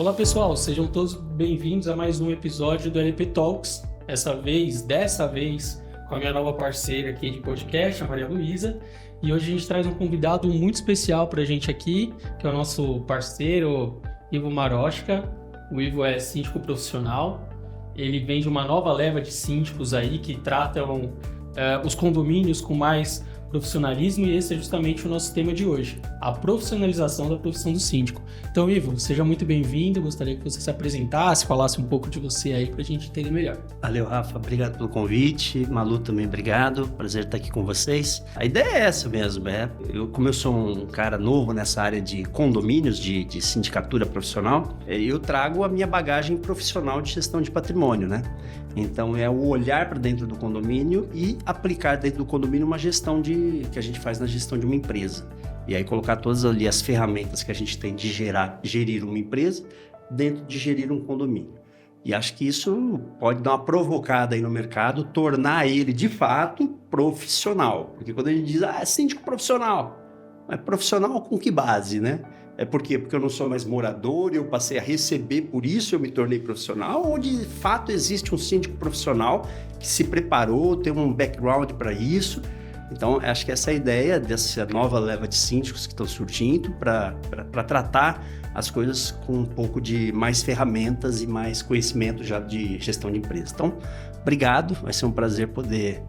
Olá pessoal, sejam todos bem-vindos a mais um episódio do LP Talks. Dessa vez, com a minha nova parceira aqui de podcast, a Maria Luísa. E hoje a gente traz um convidado muito especial pra gente aqui, que é o nosso parceiro Ivo Marochka. O Ivo é síndico profissional. Ele vem de uma nova leva de síndicos aí que tratam os condomínios com mais profissionalismo, e esse é justamente o nosso tema de hoje, a profissionalização da profissão do síndico. Então, Ivo, seja muito bem-vindo, gostaria que você se apresentasse, falasse um pouco de você aí para a gente entender melhor. Valeu, Rafa, obrigado pelo convite, Malu também obrigado, prazer estar aqui com vocês. A ideia é essa mesmo, como eu sou um cara novo nessa área de condomínios, de sindicatura profissional, eu trago a minha bagagem profissional de gestão de patrimônio, né? Então é o olhar para dentro do condomínio e aplicar dentro do condomínio uma gestão que a gente faz na gestão de uma empresa. E aí colocar todas ali as ferramentas que a gente tem de gerir uma empresa dentro de gerir um condomínio. E acho que isso pode dar uma provocada aí no mercado, tornar ele de fato profissional. Porque quando a gente diz, é síndico profissional, mas profissional com que base, né? Por quê? Porque eu não sou mais morador e eu passei a receber, por isso eu me tornei profissional? Ou de fato existe um síndico profissional que se preparou, tem um background para isso? Então, acho que essa é a ideia dessa nova leva de síndicos que estão surgindo para tratar as coisas com um pouco de mais ferramentas e mais conhecimento já de gestão de empresa. Então, obrigado, vai ser um prazer poder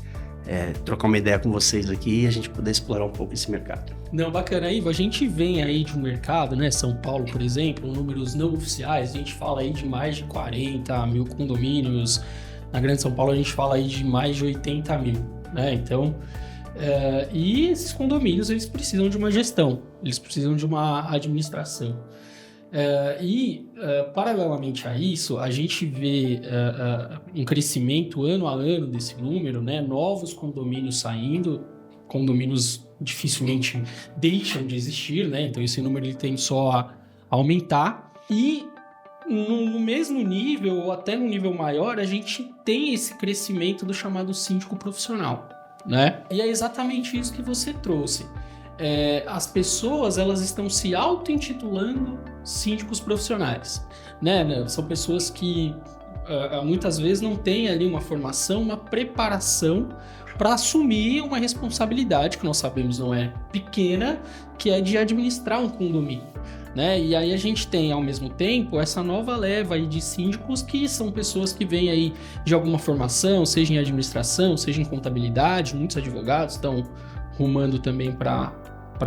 trocar uma ideia com vocês aqui e a gente poder explorar um pouco esse mercado. Não, bacana, Ivo, a gente vem aí de um mercado, né, São Paulo, por exemplo, números não oficiais, a gente fala aí de mais de 40 mil condomínios, na Grande São Paulo a gente fala aí de mais de 80 mil, né, então, e esses condomínios, eles precisam de uma gestão, eles precisam de uma administração. Paralelamente a isso, a gente vê um crescimento ano a ano desse número, né? Novos condomínios saindo, condomínios dificilmente deixam de existir, né? Então esse número ele tende só a aumentar, e no mesmo nível ou até no nível maior a gente tem esse crescimento do chamado síndico profissional, né? E é exatamente isso que você trouxe. As pessoas, elas estão se auto-intitulando síndicos profissionais, né? São pessoas que muitas vezes não têm ali uma formação, uma preparação para assumir uma responsabilidade que nós sabemos não é pequena, que é de administrar um condomínio, né? E aí a gente tem, ao mesmo tempo, essa nova leva aí de síndicos que são pessoas que vêm aí de alguma formação, seja em administração, seja em contabilidade, muitos advogados estão rumando também para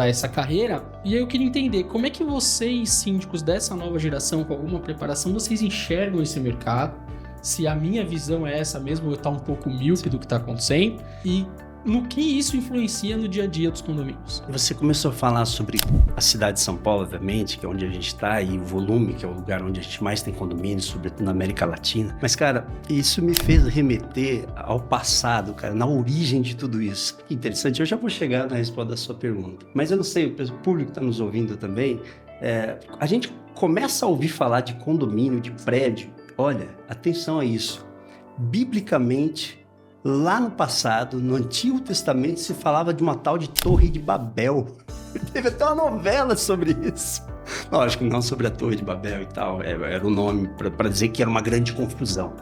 essa carreira. E aí eu queria entender como é que vocês, síndicos dessa nova geração, com alguma preparação, vocês enxergam esse mercado, se a minha visão é essa mesmo, eu estou um pouco míope do que está acontecendo, e no que isso influencia no dia a dia dos condomínios. Você começou a falar sobre a cidade de São Paulo, obviamente, que é onde a gente está, e o volume, que é o lugar onde a gente mais tem condomínios, sobretudo na América Latina. Mas, cara, isso me fez remeter ao passado, cara, na origem de tudo isso. Que interessante, eu já vou chegar na resposta da sua pergunta. Mas eu não sei, o público que está nos ouvindo também, a gente começa a ouvir falar de condomínio, de prédio. Olha, atenção a isso. Biblicamente, lá no passado, no Antigo Testamento, se falava de uma tal de Torre de Babel. Teve até uma novela sobre isso. Lógico, não sobre a Torre de Babel e tal, era o nome para dizer que era uma grande confusão.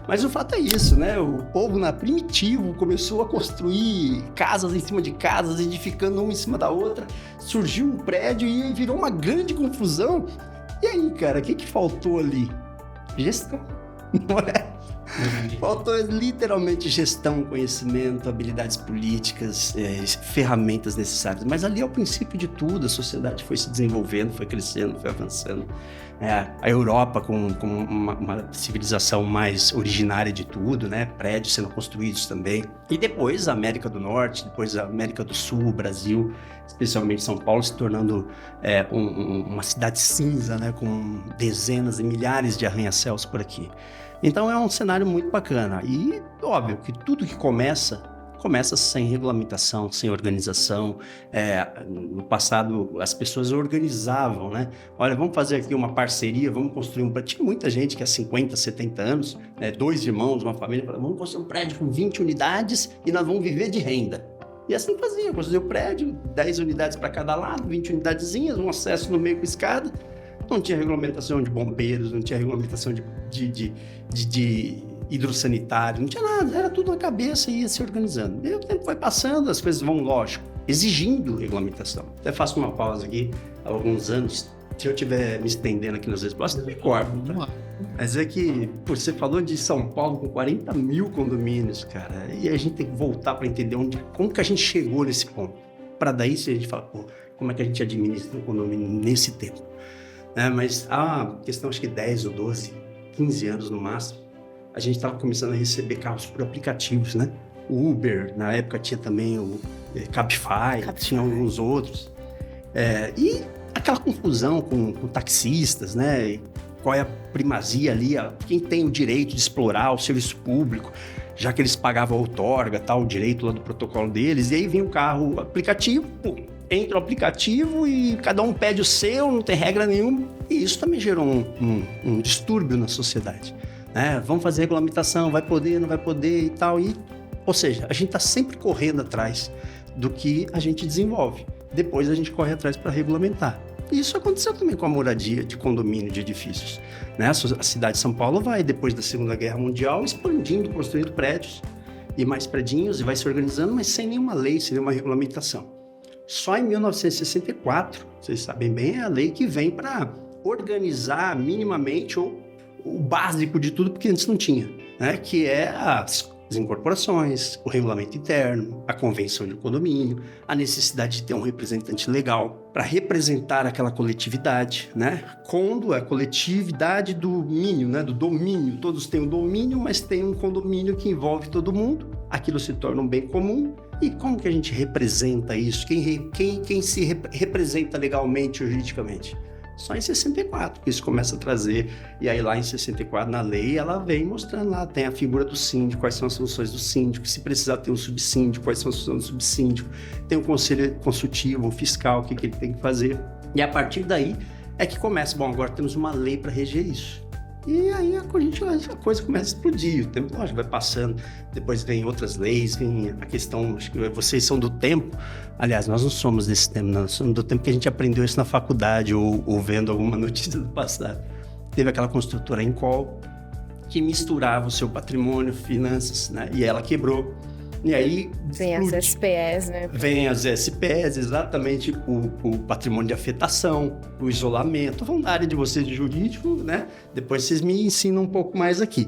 Mas o fato é isso, né? O povo primitivo começou a construir casas em cima de casas, edificando uma em cima da outra. Surgiu um prédio e virou uma grande confusão. E aí, cara, o que faltou ali? Gestão, não é? Faltou literalmente gestão, conhecimento, habilidades políticas, ferramentas necessárias. Mas ali é o princípio de tudo, a sociedade foi se desenvolvendo, foi crescendo, foi avançando. A Europa com uma civilização mais originária de tudo, né? Prédios sendo construídos também. E depois a América do Norte, depois a América do Sul, o Brasil, especialmente São Paulo, se tornando uma cidade cinza, né? Com dezenas e milhares de arranha-céus por aqui. Então é um cenário muito bacana e óbvio que tudo que começa sem regulamentação, sem organização. No passado as pessoas organizavam, né? Olha, vamos fazer aqui uma parceria, vamos construir um prédio. Tinha muita gente que há 50, 70 anos, 2 irmãos, uma família, vamos construir um prédio com 20 unidades e nós vamos viver de renda. E assim fazia, construía o prédio, 10 unidades para cada lado, 20 unidadezinhas, um acesso no meio com escada. Não tinha regulamentação de bombeiros, não tinha regulamentação de hidrossanitário, não tinha nada, era tudo na cabeça e ia se organizando. E o tempo foi passando, as coisas vão, lógico, exigindo regulamentação. Até faço uma pausa aqui, há alguns anos, se eu estiver me estendendo aqui nas respostas, me corto, tá? Mas é que, pô, você falou de São Paulo com 40 mil condomínios, cara, e a gente tem que voltar para entender como que a gente chegou nesse ponto. Para daí, se a gente fala, pô, como é que a gente administra um condomínio nesse tempo? Mas há questão, acho que 10 ou 12, 15 anos no máximo, a gente estava começando a receber carros por aplicativos, né? O Uber, na época tinha também o Cabify, tinha alguns outros. E aquela confusão com taxistas, né? E qual é a primazia ali, quem tem o direito de explorar o serviço público, já que eles pagavam a outorga, tal, o direito lá do protocolo deles, e aí vem o carro aplicativo, pô, entra o aplicativo e cada um pede o seu, não tem regra nenhuma, e isso também gerou um distúrbio na sociedade, né? Vamos fazer regulamentação, vai poder, não vai poder e tal, ou seja, a gente está sempre correndo atrás do que a gente desenvolve, depois a gente corre atrás para regulamentar. Isso aconteceu também com a moradia de condomínio de edifícios, né? A cidade de São Paulo vai, depois da Segunda Guerra Mundial, expandindo, construindo prédios e mais predinhos, e vai se organizando, mas sem nenhuma lei, sem nenhuma regulamentação. Só em 1964, vocês sabem bem, é a lei que vem para organizar minimamente o básico de tudo, porque antes não tinha, né? Que é as incorporações, o regulamento interno, a convenção de condomínio, a necessidade de ter um representante legal para representar aquela coletividade, né? Quando a coletividade do domínio, né? Do domínio, todos têm um domínio, mas tem um condomínio que envolve todo mundo, aquilo se torna um bem comum. E como que a gente representa isso? Quem se representa legalmente ou juridicamente? Só em 64 que isso começa a trazer, e aí lá em 64 na lei ela vem mostrando lá, tem a figura do síndico, quais são as funções do síndico, se precisar ter um subsíndico, quais são as funções do subsíndico, tem o conselho consultivo, o fiscal, o que ele tem que fazer, e a partir daí é que começa, bom, agora temos uma lei para reger isso. E aí a coisa começa a explodir, o tempo, lógico, vai passando, depois vem outras leis, vem a questão, acho que vocês são do tempo, aliás, nós não somos desse tempo, nós somos do tempo que a gente aprendeu isso na faculdade ou vendo alguma notícia do passado. Teve aquela construtora Encol que misturava o seu patrimônio, finanças, né? E ela quebrou. E aí... Vem as SPEs, né? Vem as SPEs, exatamente, o patrimônio de afetação, o isolamento. Vão da área de vocês de jurídico, né? Depois vocês me ensinam um pouco mais aqui.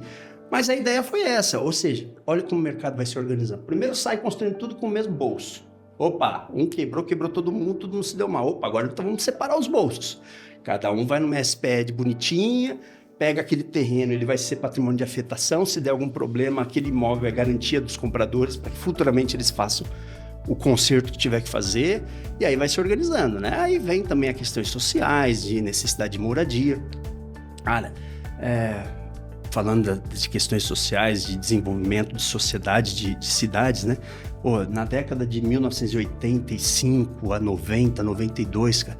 Mas a ideia foi essa, ou seja, olha como o mercado vai se organizando. Primeiro sai construindo tudo com o mesmo bolso. Opa, um quebrou todo mundo se deu mal. Opa, agora então vamos separar os bolsos. Cada um vai numa SPE de bonitinha, pega aquele terreno, ele vai ser patrimônio de afetação, se der algum problema, aquele imóvel é garantia dos compradores para que futuramente eles façam o conserto que tiver que fazer, e aí vai se organizando, né? Aí vem também as questões sociais, de necessidade de moradia. Cara, falando de questões sociais, de desenvolvimento de sociedade, de cidades, né? Pô, na década de 1985 a 90, 92, cara,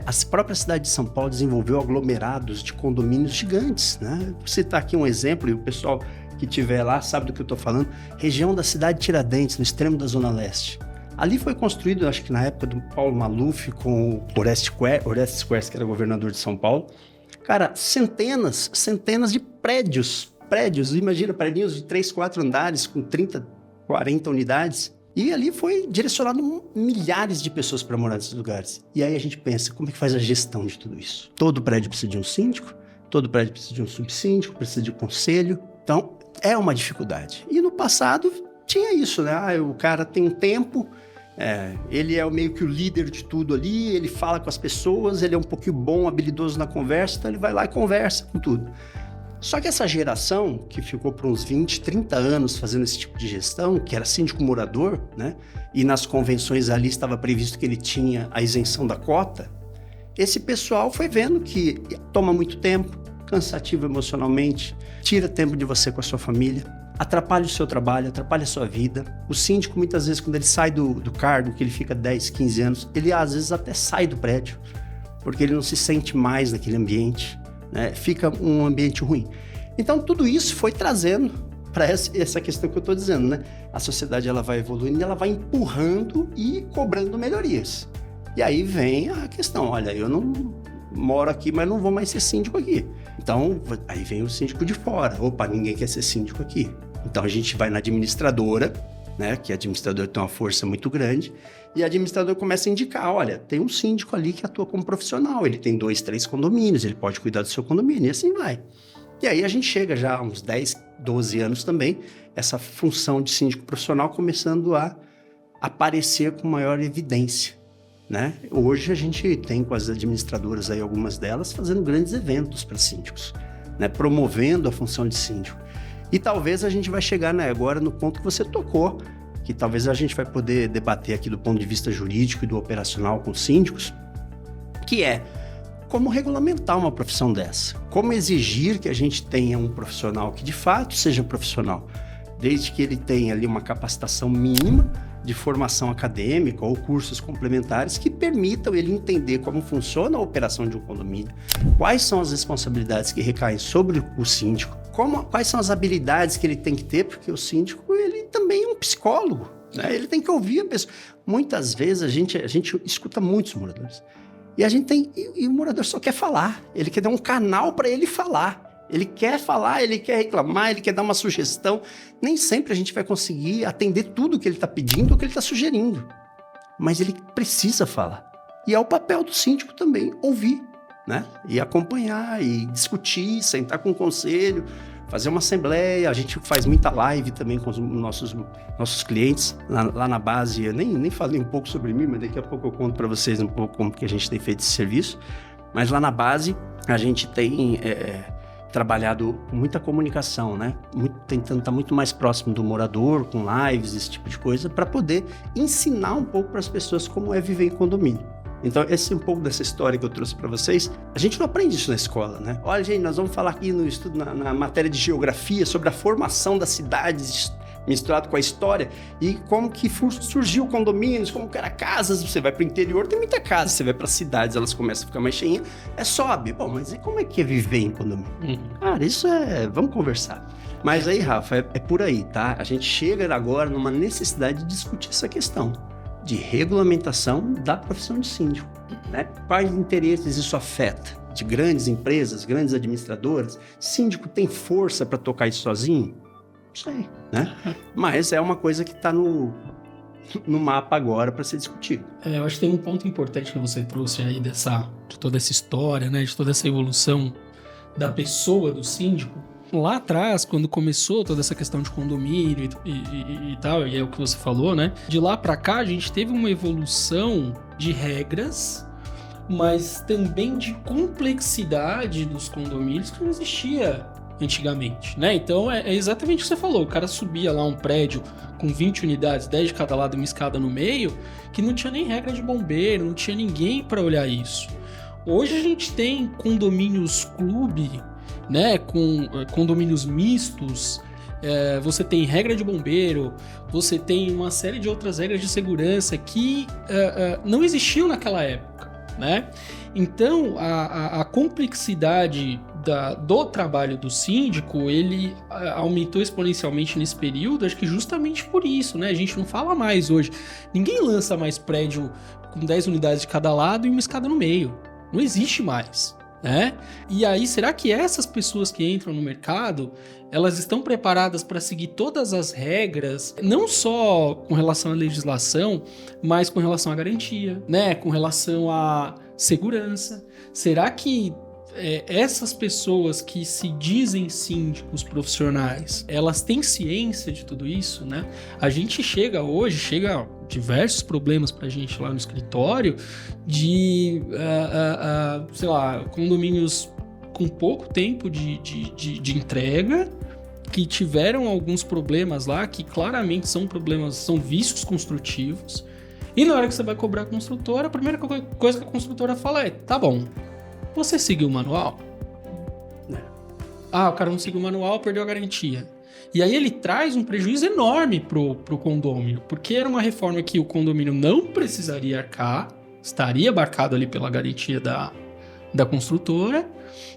a própria cidade de São Paulo desenvolveu aglomerados de condomínios gigantes, né? Vou citar aqui um exemplo, e o pessoal que estiver lá sabe do que eu estou falando. Região da cidade de Tiradentes, no extremo da Zona Leste. Ali foi construído, acho que na época do Paulo Maluf, com o Orestes Quercia, que era governador de São Paulo. Cara, centenas de prédios, imagina, prédios de 3, 4 andares, com 30, 40 unidades. E ali foi direcionado milhares de pessoas para morar nesses lugares. E aí a gente pensa, como é que faz a gestão de tudo isso? Todo prédio precisa de um síndico, todo prédio precisa de um subsíndico, precisa de um conselho. Então, é uma dificuldade. E no passado tinha isso, né? O cara tem um tempo, ele é meio que o líder de tudo ali, ele fala com as pessoas, ele é um pouquinho bom, habilidoso na conversa, então ele vai lá e conversa com tudo. Só que essa geração, que ficou por uns 20, 30 anos fazendo esse tipo de gestão, que era síndico morador, né? E nas convenções ali estava previsto que ele tinha a isenção da cota, esse pessoal foi vendo que toma muito tempo, cansativo emocionalmente, tira tempo de você com a sua família, atrapalha o seu trabalho, atrapalha a sua vida. O síndico, muitas vezes, quando ele sai do cargo, que ele fica 10, 15 anos, ele às vezes até sai do prédio, porque ele não se sente mais naquele ambiente, né? Fica um ambiente ruim. Então, tudo isso foi trazendo para essa questão que eu estou dizendo, né? A sociedade ela vai evoluindo, ela vai empurrando e cobrando melhorias. E aí vem a questão, olha, eu não moro aqui, mas não vou mais ser síndico aqui. Então, aí vem o síndico de fora. Opa, ninguém quer ser síndico aqui. Então, a gente vai na administradora, né? Que a administradora tem uma força muito grande. E a administradora começa a indicar, olha, tem um síndico ali que atua como profissional. Ele tem 2, 3 condomínios, ele pode cuidar do seu condomínio. E assim vai. E aí a gente chega já há uns 10, 12 anos também, essa função de síndico profissional começando a aparecer com maior evidência, né? Hoje a gente tem com as administradoras aí, algumas delas, fazendo grandes eventos para síndicos, né? Promovendo a função de síndico. E talvez a gente vai chegar, né, agora no ponto que você tocou, que talvez a gente vai poder debater aqui do ponto de vista jurídico e do operacional com síndicos, que é como regulamentar uma profissão dessa, como exigir que a gente tenha um profissional que de fato seja profissional, desde que ele tenha ali uma capacitação mínima de formação acadêmica ou cursos complementares que permitam ele entender como funciona a operação de um condomínio, quais são as responsabilidades que recaem sobre o síndico, quais são as habilidades que ele tem que ter, porque o síndico ele também é um psicólogo, né? Ele tem que ouvir a pessoa. Muitas vezes a gente escuta muitos moradores e o morador só quer falar, ele quer dar um canal para ele falar. Ele quer falar, ele quer reclamar, ele quer dar uma sugestão. Nem sempre a gente vai conseguir atender tudo que ele está pedindo ou que ele está sugerindo. Mas ele precisa falar. E é o papel do síndico também ouvir, né? E acompanhar, e discutir, sentar com o conselho, fazer uma assembleia. A gente faz muita live também com os nossos clientes lá na base. Eu nem falei um pouco sobre mim, mas daqui a pouco eu conto para vocês um pouco como que a gente tem feito esse serviço. Mas lá na base a gente tem trabalhado com muita comunicação, né? Tentando estar muito mais próximo do morador, com lives, esse tipo de coisa, para poder ensinar um pouco para as pessoas como é viver em condomínio. Então, esse é um pouco dessa história que eu trouxe para vocês. A gente não aprende isso na escola, né? Olha, gente, nós vamos falar aqui no estudo, na matéria de geografia, sobre a formação das cidades, misturado com a história, e como que surgiu condomínios, como que era casas. Você vai para o interior, tem muita casa. Você vai para cidades, elas começam a ficar mais cheinhas, sobe. Bom, mas e como é que é viver em condomínio? Cara, isso vamos conversar. Mas aí, Rafa, é por aí, tá? A gente chega agora numa necessidade de discutir essa questão de regulamentação da profissão de síndico, né? Quais interesses isso afeta? De grandes empresas, grandes administradoras? Síndico tem força para tocar isso sozinho? Não sei, né? Mas é uma coisa que está no mapa agora para ser discutido. Eu acho que tem um ponto importante que você trouxe aí de toda essa história, né? De toda essa evolução da pessoa do síndico. Lá atrás, quando começou toda essa questão de condomínio e tal, e é o que você falou, né? De lá para cá, a gente teve uma evolução de regras, mas também de complexidade dos condomínios que não existia antigamente, né? Então, é exatamente o que você falou. O cara subia lá um prédio com 20 unidades, 10 de cada lado e uma escada no meio, que não tinha nem regra de bombeiro, não tinha ninguém para olhar isso. Hoje a gente tem condomínios clube, né, com condomínios mistos, você tem regra de bombeiro, você tem uma série de outras regras de segurança que não existiam naquela época, né? Então, a complexidade do trabalho do síndico, ele aumentou exponencialmente nesse período, acho que justamente por isso, né? A gente não fala mais hoje, ninguém lança mais prédio com 10 unidades de cada lado e uma escada no meio, não existe mais. Né? E aí, será que essas pessoas que entram no mercado, elas estão preparadas para seguir todas as regras, não só com relação à legislação, mas com relação à garantia, né? Com relação à segurança? Será que essas pessoas que se dizem síndicos profissionais, elas têm ciência de tudo isso, né? A gente chega diversos problemas pra gente lá no escritório de, sei lá, condomínios com pouco tempo de entrega, que tiveram alguns problemas lá, que claramente são problemas, são vícios construtivos, e na hora que você vai cobrar a construtora, a primeira coisa que a construtora fala é, tá bom, você seguiu o manual? O cara não seguiu o manual, perdeu a garantia. E aí ele traz um prejuízo enorme pro condomínio, porque era uma reforma que o condomínio não precisaria arcar, estaria abarcado ali pela garantia da construtora,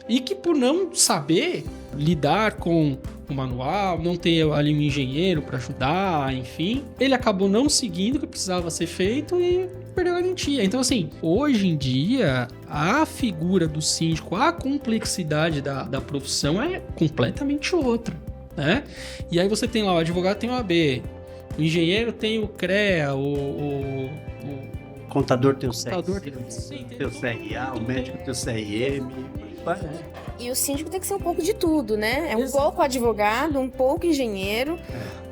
e que por não saber lidar com o manual, não ter ali um engenheiro para ajudar, enfim, ele acabou não seguindo o que precisava ser feito e perdeu a garantia. Então, assim, hoje em dia, a figura do síndico, a complexidade da profissão é completamente outra, né? E aí você tem lá, o advogado tem o AB, o engenheiro tem o CREA, o contador tem o contador tem o CRA, o médico tem o CRM. E o síndico tem que ser um pouco de tudo, né? É um pouco advogado, um pouco engenheiro,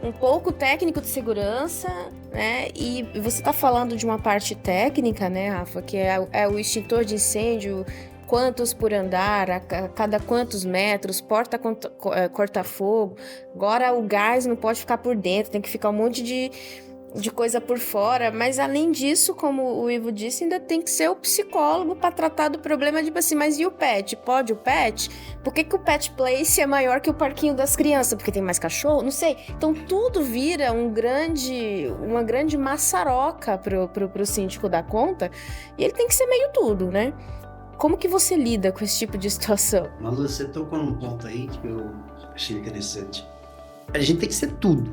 um pouco técnico de segurança, né? E você está falando de uma parte técnica, né, Rafa? Que é o extintor de incêndio, quantos por andar, a cada quantos metros, porta corta-fogo. Agora o gás não pode ficar por dentro, tem que ficar um monte de coisa por fora, mas além disso, como o Ivo disse, ainda tem que ser o psicólogo para tratar do problema, tipo assim, mas e o pet? Pode o pet? Por que o pet place é maior que o parquinho das crianças? Porque tem mais cachorro? Não sei. Então tudo vira uma grande maçaroca pro síndico dar conta, e ele tem que ser meio tudo, né? Como que você lida com esse tipo de situação? Mas você tocou num ponto aí que eu achei interessante. A gente tem que ser tudo.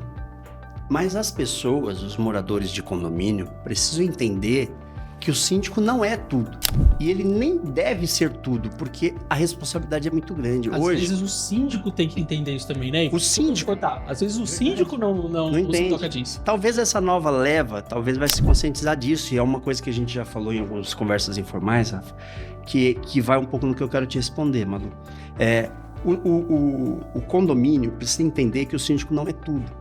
Mas as pessoas, os moradores de condomínio, precisam entender que o síndico não é tudo. E ele nem deve ser tudo, porque a responsabilidade é muito grande. Às vezes o síndico tem que entender isso também, né? O síndico... Às vezes o síndico não entende. se toca disso. Talvez essa nova leva, talvez vai se conscientizar disso, e é uma coisa que a gente já falou em algumas conversas informais, Rafa, que vai um pouco no que eu quero te responder, Manu. O condomínio precisa entender que o síndico não é tudo.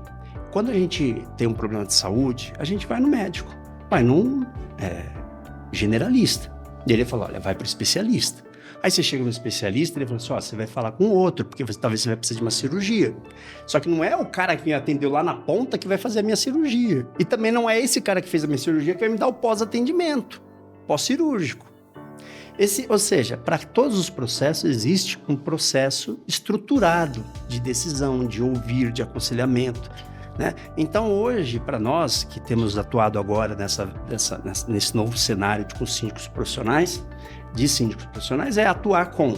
Quando a gente tem um problema de saúde, a gente vai no médico, vai num generalista. E ele fala, olha, vai para o especialista. Aí você chega no especialista, ele fala assim, você vai falar com outro, porque talvez você vai precisar de uma cirurgia. Só que não é o cara que me atendeu lá na ponta que vai fazer a minha cirurgia. E também não é esse cara que fez a minha cirurgia que vai me dar o pós-atendimento, pós-cirúrgico. Ou seja, para todos os processos existe um processo estruturado de decisão, de ouvir, de aconselhamento. Né? Então hoje, para nós que temos atuado agora nesse novo cenário com síndicos profissionais, é atuar com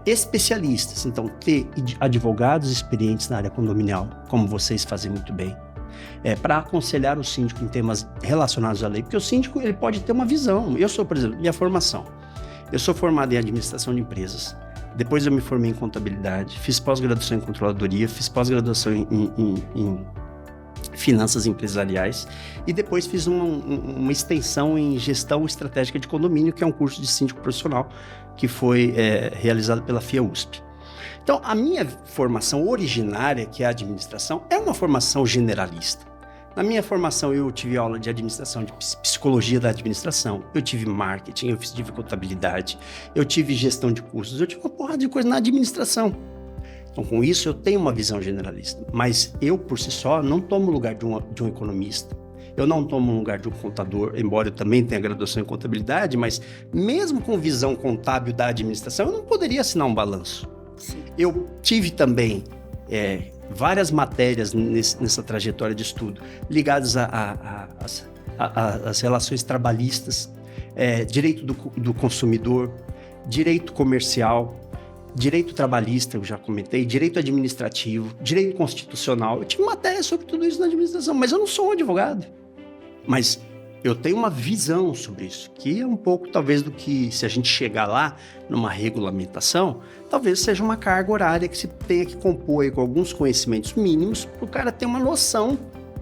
especialistas, então ter advogados experientes na área condominial, como vocês fazem muito bem, para aconselhar o síndico em temas relacionados à lei, porque o síndico ele pode ter uma visão. Eu sou, por exemplo, minha formação, eu sou formado em administração de empresas. Depois eu me formei em contabilidade, fiz pós-graduação em controladoria, fiz pós-graduação em finanças empresariais e depois fiz uma extensão em gestão estratégica de condomínio, que é um curso de síndico profissional que foi realizado pela FIA-USP. Então, a minha formação originária, que é a administração, é uma formação generalista. Na minha formação, eu tive aula de administração, de psicologia da administração, eu tive marketing, eu tive contabilidade, eu tive gestão de custos, eu tive uma porrada de coisa na administração. Então, com isso, eu tenho uma visão generalista, mas eu, por si só, não tomo o lugar de um economista. Eu não tomo o lugar de um contador, embora eu também tenha graduação em contabilidade, mas mesmo com visão contábil da administração, eu não poderia assinar um balanço. Eu tive também várias matérias nessa trajetória de estudo ligadas às relações trabalhistas, direito do consumidor, direito comercial, direito trabalhista, eu já comentei, direito administrativo, direito constitucional. Eu tive matéria sobre tudo isso na administração, mas eu não sou um advogado. Mas eu tenho uma visão sobre isso, que é um pouco, talvez, do que, se a gente chegar lá, numa regulamentação, talvez seja uma carga horária que se tenha que compor aí com alguns conhecimentos mínimos para o cara ter uma noção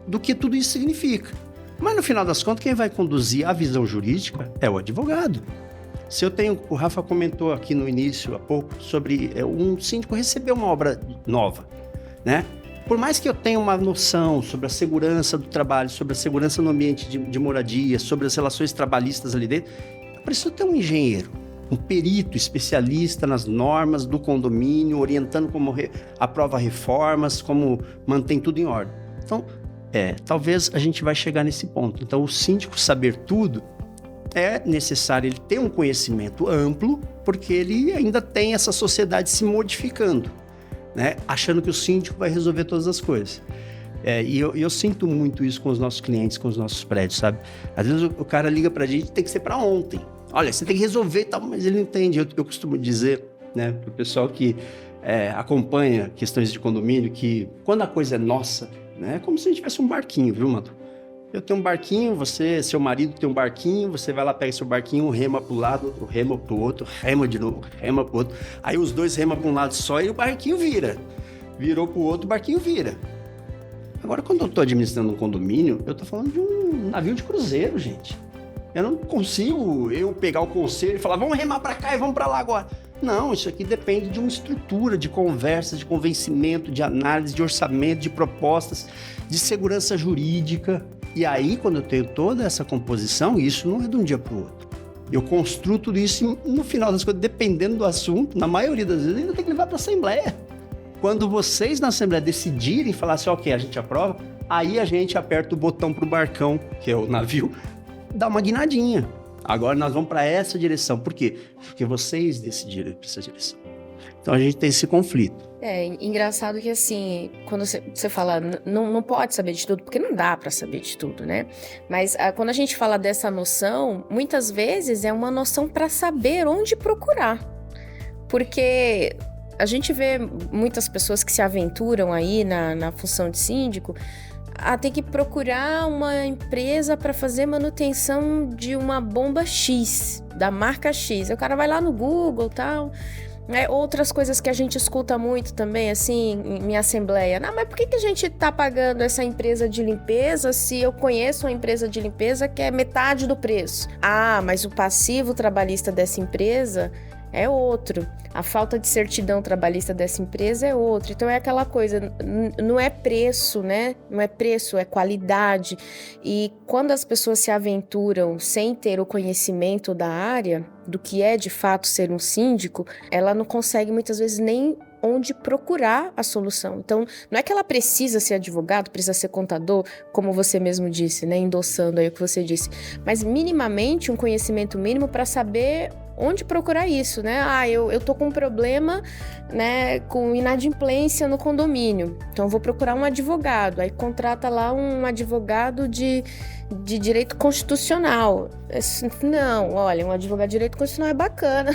do que tudo isso significa. Mas, no final das contas, quem vai conduzir a visão jurídica é o advogado. Se eu tenho, o Rafa comentou aqui no início, há pouco, sobre um síndico receber uma obra nova, né? Por mais que eu tenha uma noção sobre a segurança do trabalho, sobre a segurança no ambiente de moradia, sobre as relações trabalhistas ali dentro, eu preciso ter um engenheiro, um perito especialista nas normas do condomínio, orientando como aprova reformas, como mantém tudo em ordem. Então, talvez a gente vai chegar nesse ponto. Então, o síndico saber tudo, é necessário ele ter um conhecimento amplo, porque ele ainda tem essa sociedade se modificando, né? Achando que o síndico vai resolver todas as coisas. E eu sinto muito isso com os nossos clientes, com os nossos prédios, sabe? Às vezes o cara liga pra gente, tem que ser pra ontem. Olha, você tem que resolver e tal, mas ele não entende. Eu costumo dizer, né, pro pessoal que acompanha questões de condomínio, que quando a coisa é nossa, né, é como se a gente tivesse um barquinho, viu, Matu? Eu tenho um barquinho, seu marido tem um barquinho, você vai lá, pega seu barquinho, rema pro lado, rema pro outro, rema de novo, rema pro outro. Aí os dois remam pra um lado só e o barquinho vira. Virou pro outro, o barquinho vira. Agora, quando eu tô administrando um condomínio, eu tô falando de um navio de cruzeiro, gente. Eu não consigo pegar o conselho e falar, vamos remar pra cá e vamos pra lá agora. Não, isso aqui depende de uma estrutura, de conversas, de convencimento, de análise, de orçamento, de propostas, de segurança jurídica. E aí, quando eu tenho toda essa composição, isso não é de um dia para o outro. Eu construo tudo isso e, no final das contas, dependendo do assunto, na maioria das vezes, ainda tem que levar para a Assembleia. Quando vocês na Assembleia decidirem falar assim, ok, a gente aprova, aí a gente aperta o botão para o barcão, que é o navio, dá uma guinadinha. Agora nós vamos para essa direção. Por quê? Porque vocês decidiram para essa direção. Então a gente tem esse conflito. É engraçado que, assim, quando você fala, não pode saber de tudo, porque não dá pra saber de tudo, né? Mas quando a gente fala dessa noção, muitas vezes é uma noção pra saber onde procurar. Porque a gente vê muitas pessoas que se aventuram aí na função de síndico, tem que procurar uma empresa para fazer manutenção de uma bomba X, da marca X. Aí o cara vai lá no Google e tal. Outras coisas que a gente escuta muito também, assim, em assembleia. Não, mas por que a gente tá pagando essa empresa de limpeza se eu conheço uma empresa de limpeza que é metade do preço? Ah, mas o passivo trabalhista dessa empresa é outro. A falta de certidão trabalhista dessa empresa é outra. Então é aquela coisa, não é preço, né? Não é preço, é qualidade. E quando as pessoas se aventuram sem ter o conhecimento da área, do que é de fato ser um síndico, ela não consegue muitas vezes nem onde procurar a solução. Então, não é que ela precisa ser advogado, precisa ser contador, como você mesmo disse, né? Endossando aí o que você disse. Mas minimamente, um conhecimento mínimo para saber onde procurar isso, né? Eu tô com um problema, né, com inadimplência no condomínio. Então, eu vou procurar um advogado. Aí contrata lá um advogado de direito constitucional. Não, olha, um advogado de direito constitucional é bacana.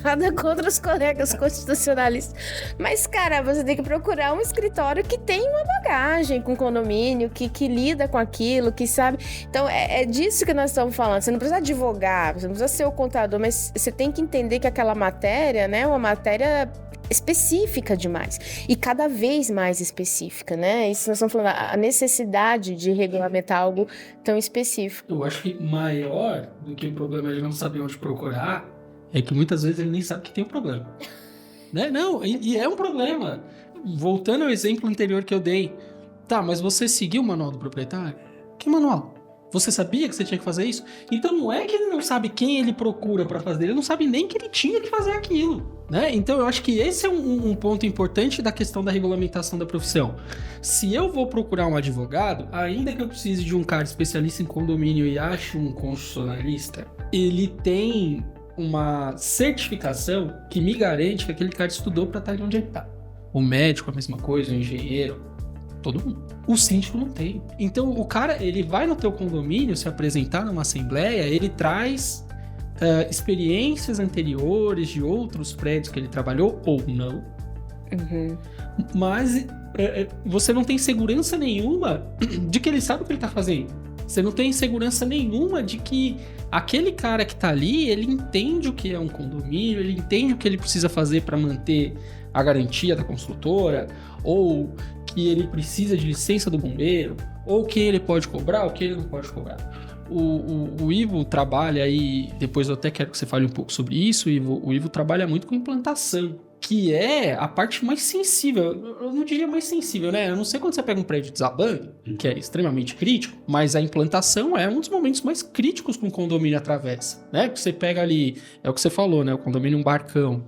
Nada contra os colegas constitucionalistas. Mas, cara, você tem que procurar um escritório que tem uma bagagem com condomínio, que lida com aquilo, que sabe. Então, é disso que nós estamos falando. Você não precisa advogar, você não precisa ser o contador, mas você tem que entender que aquela matéria, né, é uma matéria específica demais. E cada vez mais específica, né? Isso nós estamos falando, a necessidade de regulamentar algo tão específico. Eu acho que maior do que o problema de não saber onde procurar é que muitas vezes ele nem sabe que tem um problema. Né? Não, e é um problema. Voltando ao exemplo anterior que eu dei. Tá, mas você seguiu o manual do proprietário? Que manual? Você sabia que você tinha que fazer isso? Então não é que ele não sabe quem ele procura para fazer, ele não sabe nem que ele tinha que fazer aquilo. Né? Então eu acho que esse é um ponto importante da questão da regulamentação da profissão. Se eu vou procurar um advogado, ainda que eu precise de um cara especialista em condomínio e ache um constitucionalista, ele tem uma certificação que me garante que aquele cara estudou para estar ali onde ele está. O médico, a mesma coisa, o engenheiro, todo mundo. O síndico não tem. Então o cara, ele vai no teu condomínio se apresentar numa assembleia, ele traz experiências anteriores de outros prédios que ele trabalhou ou não. Uhum. Mas você não tem segurança nenhuma de que ele sabe o que ele está fazendo. Você não tem segurança nenhuma de que aquele cara que tá ali, ele entende o que é um condomínio, ele entende o que ele precisa fazer para manter a garantia da construtora, ou que ele precisa de licença do bombeiro, ou que ele pode cobrar, ou que ele não pode cobrar. O Ivo trabalha aí, depois eu até quero que você fale um pouco sobre isso, o Ivo trabalha muito com implantação, que é a parte mais sensível, eu não diria mais sensível, né? Eu não sei quando você pega um prédio desabando, que é extremamente crítico, mas a implantação é um dos momentos mais críticos que um condomínio atravessa, né? Que você pega ali, é o que você falou, né? O condomínio é um barcão.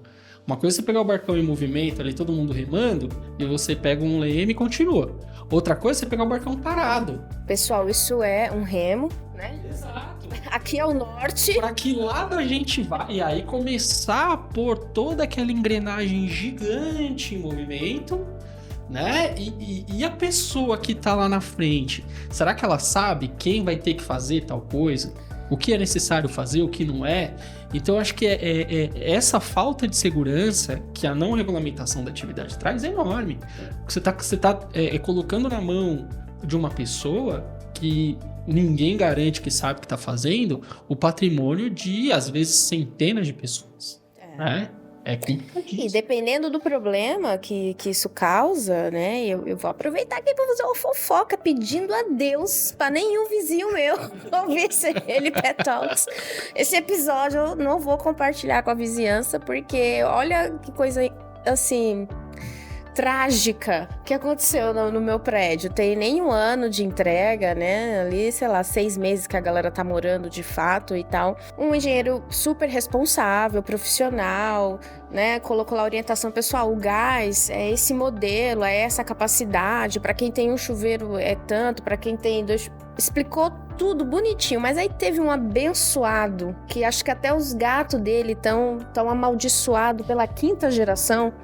Uma coisa é você pegar o barcão em movimento, ali todo mundo remando, e você pega um leme e continua. Outra coisa é você pegar o barcão parado. Pessoal, isso é um remo, né? Exato. Aqui é o norte. Para que lado a gente vai? E aí começar a pôr toda aquela engrenagem gigante em movimento, né? E a pessoa que tá lá na frente, será que ela sabe quem vai ter que fazer tal coisa? O que é necessário fazer, o que não é? Então, acho que essa falta de segurança que a não regulamentação da atividade traz é enorme. Você tá colocando na mão de uma pessoa que ninguém garante que sabe o que está fazendo, o patrimônio de, às vezes, centenas de pessoas. Né? É complicadíssimo. E dependendo do problema que isso causa, né? Eu vou aproveitar aqui para fazer uma fofoca pedindo a Deus para nenhum vizinho meu ouvir ele Pet Talks. Esse episódio eu não vou compartilhar com a vizinhança, porque olha que coisa, assim, trágica que aconteceu no meu prédio. Tem nem um ano de entrega, né? Ali, sei lá, 6 meses que a galera tá morando de fato e tal. Um engenheiro super responsável, profissional, né? Colocou lá a orientação pessoal. O gás é esse modelo, é essa capacidade. Para quem tem um chuveiro é tanto, para quem tem 2... Explicou tudo bonitinho, mas aí teve um abençoado, que acho que até os gatos dele tão amaldiçoados pela 5ª geração.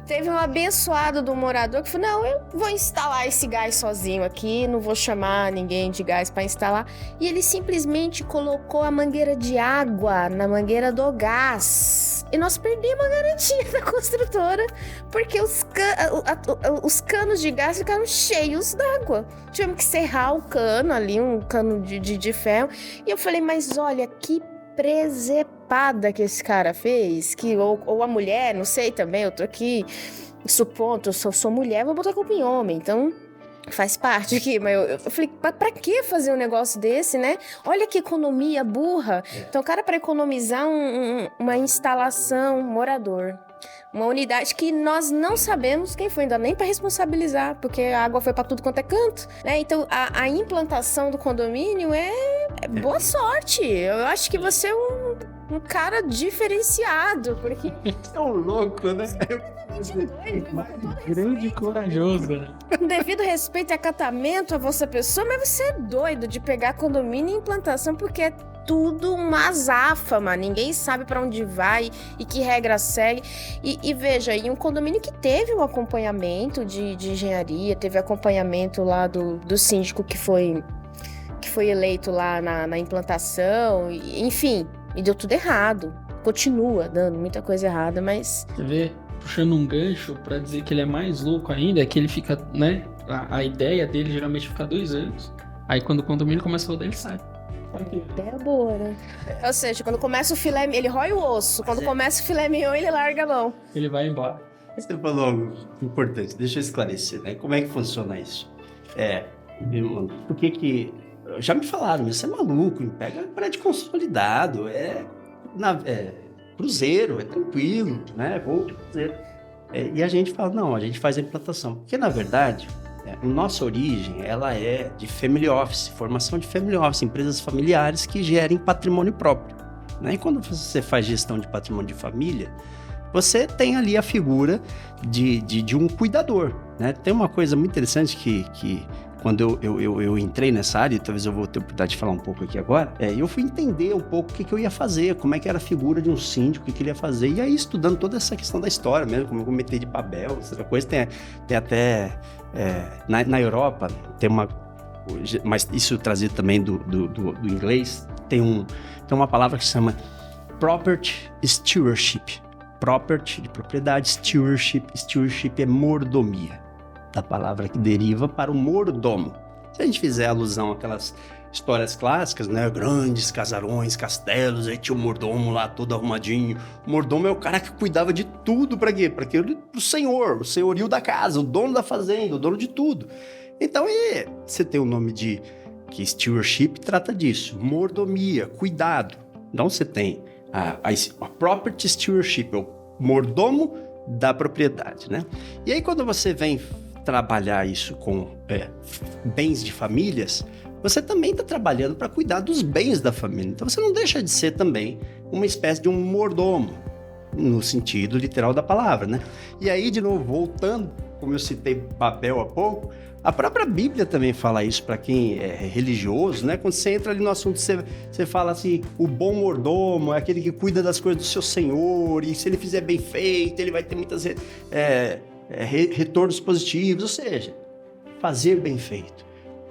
Teve um abençoado do morador que falou, não, eu vou instalar esse gás sozinho aqui, não vou chamar ninguém de gás para instalar. E ele simplesmente colocou a mangueira de água na mangueira do gás. E nós perdemos a garantia da construtora, porque os canos de gás ficaram cheios d'água. Tivemos que serrar o cano ali, um cano de ferro. E eu falei, mas olha, que presepada que esse cara fez, ou a mulher, não sei também, eu tô aqui supondo, eu sou mulher, vou botar a culpa em homem, então faz parte aqui, mas eu falei, pra que fazer um negócio desse, né? Olha que economia burra. Então, cara, para economizar uma instalação, morador, uma unidade que nós não sabemos quem foi, ainda nem para responsabilizar, porque a água foi para tudo quanto é canto, né? Então, a implantação do condomínio é boa sorte. Eu acho que você é um cara diferenciado, porque... É um louco, né? Grande e corajoso, né? Com devido respeito e acatamento a vossa pessoa, mas você é doido de pegar condomínio e implantação, porque é tudo uma azáfama, ninguém sabe para onde vai e que regra segue. E veja, e um condomínio que teve um acompanhamento de engenharia, teve acompanhamento lá do síndico que foi eleito lá na implantação, enfim, e deu tudo errado. Continua dando muita coisa errada, mas... Você vê, puxando um gancho pra dizer que ele é mais louco ainda, é que ele fica, né, a ideia dele geralmente fica 2 anos, aí quando o condomínio começa a rodar, ele sai. Ideia boa, né? Ou seja, quando começa o filé, ele rói o osso. Quando começa o filé mignon, ele larga a mão. Ele vai embora. Você falou algo importante, deixa eu esclarecer, né? Como é que funciona isso? Por que já me falaram, você é maluco, pega prédio consolidado, cruzeiro, é tranquilo, né? Vou cruzeiro. E a gente fala, não, a gente faz a implantação. Porque, na verdade, a nossa origem, ela é de family office, formação de family office, empresas familiares que gerem patrimônio próprio, né? E quando você faz gestão de patrimônio de família, você tem ali a figura de um cuidador, né? Tem uma coisa muito interessante que quando eu entrei nessa área, talvez eu vou ter a oportunidade de falar um pouco aqui agora, eu fui entender um pouco o que eu ia fazer, como é que era a figura de um síndico, o que ele ia fazer, e aí estudando toda essa questão da história mesmo, como eu comentei de Babel, essa coisa, tem até... na Europa, tem uma... Mas isso trazido também do inglês, tem uma palavra que se chama Property Stewardship. Property, de propriedade, stewardship é mordomia, da palavra que deriva para o mordomo. Se a gente fizer alusão àquelas histórias clássicas, né, grandes casarões, castelos, aí tinha o mordomo lá todo arrumadinho. O mordomo é o cara que cuidava de tudo, para quê? Para o senhor, o senhorio da casa, o dono da fazenda, o dono de tudo. Então, você tem o nome que stewardship trata disso, mordomia, cuidado. Então, você tem a property stewardship, é o mordomo da propriedade, né? E aí, quando você vem trabalhar isso com bens de famílias, você também está trabalhando para cuidar dos bens da família. Então, você não deixa de ser também uma espécie de um mordomo, no sentido literal da palavra, né? E aí, de novo, voltando, como eu citei Babel há pouco, a própria Bíblia também fala isso para quem é religioso, né? Quando você entra ali no assunto, você fala assim, o bom mordomo é aquele que cuida das coisas do seu senhor, e se ele fizer bem feito, ele vai ter muitas retornos positivos, ou seja, fazer bem feito,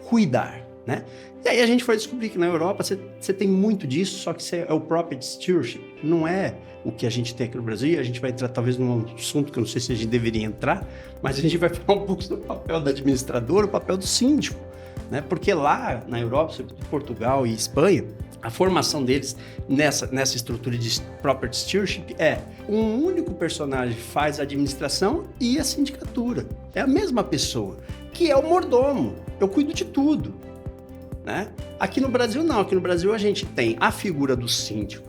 cuidar, né? E aí a gente foi descobrir que na Europa você tem muito disso, só que é o property stewardship, não é o que a gente tem aqui no Brasil, e a gente vai entrar talvez num assunto que eu não sei se a gente deveria entrar, mas a gente vai falar um pouco sobre o papel do administrador, o papel do síndico, né? Porque lá na Europa, sobretudo Portugal e Espanha, a formação deles nessa estrutura de property stewardship é um único personagem faz a administração e a sindicatura. É a mesma pessoa, que é o mordomo. Eu cuido de tudo, né? Aqui no Brasil não. Aqui no Brasil a gente tem a figura do síndico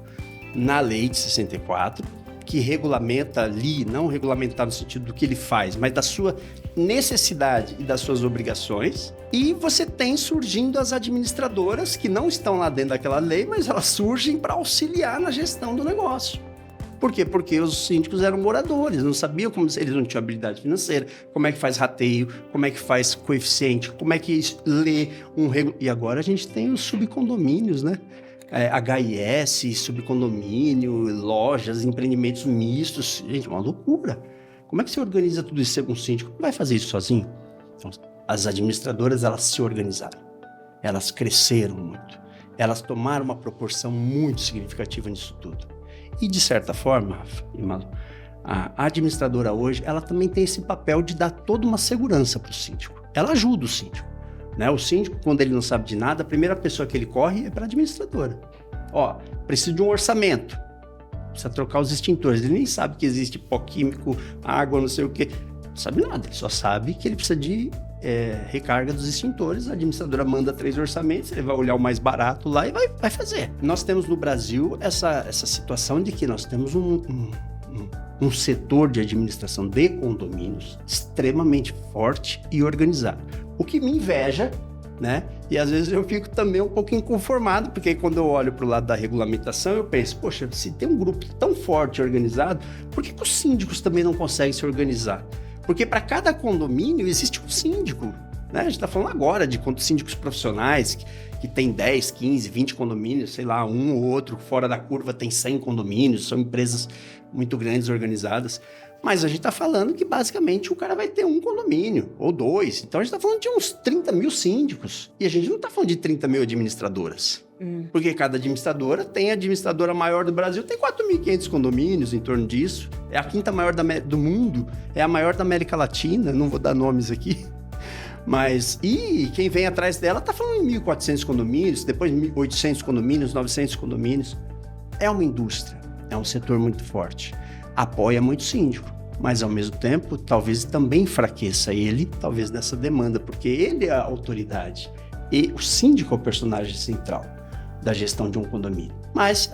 na lei de 64, que regulamenta ali, não regulamentar no sentido do que ele faz, mas da sua necessidade e das suas obrigações. E você tem surgindo as administradoras que não estão lá dentro daquela lei, mas elas surgem para auxiliar na gestão do negócio. Por quê? Porque os síndicos eram moradores, não sabiam como eles não tinham habilidade financeira, como é que faz rateio, como é que faz coeficiente, como é que lê um... E agora a gente tem os subcondomínios, né? HIS, subcondomínio, lojas, empreendimentos mistos. Gente, é uma loucura. Como é que você organiza tudo isso com um síndico? Não vai fazer isso sozinho? Então, as administradoras, elas se organizaram. Elas cresceram muito. Elas tomaram uma proporção muito significativa nisso tudo. E, de certa forma, Rafa e Malu, a administradora hoje, ela também tem esse papel de dar toda uma segurança para o síndico. Ela ajuda o síndico. Né? O síndico, quando ele não sabe de nada, a primeira pessoa que ele corre é para a administradora. Ó, preciso de um orçamento. Precisa trocar os extintores. Ele nem sabe que existe pó químico, água, não sei o quê. Não sabe nada. Ele só sabe que ele precisa de recarga dos extintores. A administradora manda 3 orçamentos, ele vai olhar o mais barato lá e vai fazer. Nós temos no Brasil essa situação de que nós temos um setor de administração de condomínios extremamente forte e organizado. O que me inveja, né? E às vezes eu fico também um pouco inconformado, porque quando eu olho para o lado da regulamentação, eu penso, poxa, se tem um grupo tão forte e organizado, por que os síndicos também não conseguem se organizar? Porque para cada condomínio existe um síndico, né? A gente está falando agora de síndicos profissionais que tem 10, 15, 20 condomínios, sei lá, um ou outro fora da curva tem 100 condomínios, são empresas muito grandes, organizadas. Mas a gente está falando que, basicamente, o cara vai ter um condomínio, ou 2. Então, a gente está falando de uns 30 mil síndicos. E a gente não está falando de 30 mil administradoras. Porque cada administradora tem a administradora maior do Brasil, tem 4.500 condomínios em torno disso. É a 5ª maior do mundo, é a maior da América Latina, não vou dar nomes aqui. Mas, e quem vem atrás dela está falando em 1.400 condomínios, depois 1.800 condomínios, 900 condomínios. É uma indústria, é um setor muito forte. Apoia muito o síndico, mas ao mesmo tempo talvez também enfraqueça ele, talvez nessa demanda, porque ele é a autoridade e o síndico é o personagem central da gestão de um condomínio. Mas,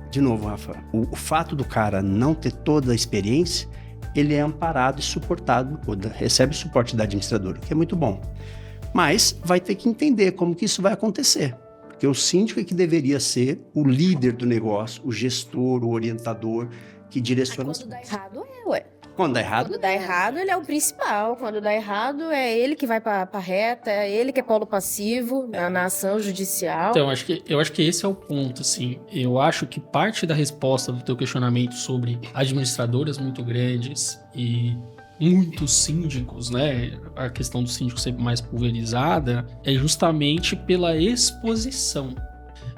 de novo, Rafa, o fato do cara não ter toda a experiência, ele é amparado e suportado, recebe o suporte da administradora, que é muito bom. Mas vai ter que entender como que isso vai acontecer. Porque o síndico é que deveria ser o líder do negócio, o gestor, o orientador, que direciona... Quando dá errado, ué. Quando dá errado? Quando dá errado, ele é o principal. Quando dá errado, é ele que vai pra reta, é ele que é polo passivo na ação judicial. Então, eu acho que esse é o ponto, assim. Eu acho que parte da resposta do teu questionamento sobre administradoras muito grandes e muitos síndicos, né? A questão do síndico ser mais pulverizada é justamente pela exposição.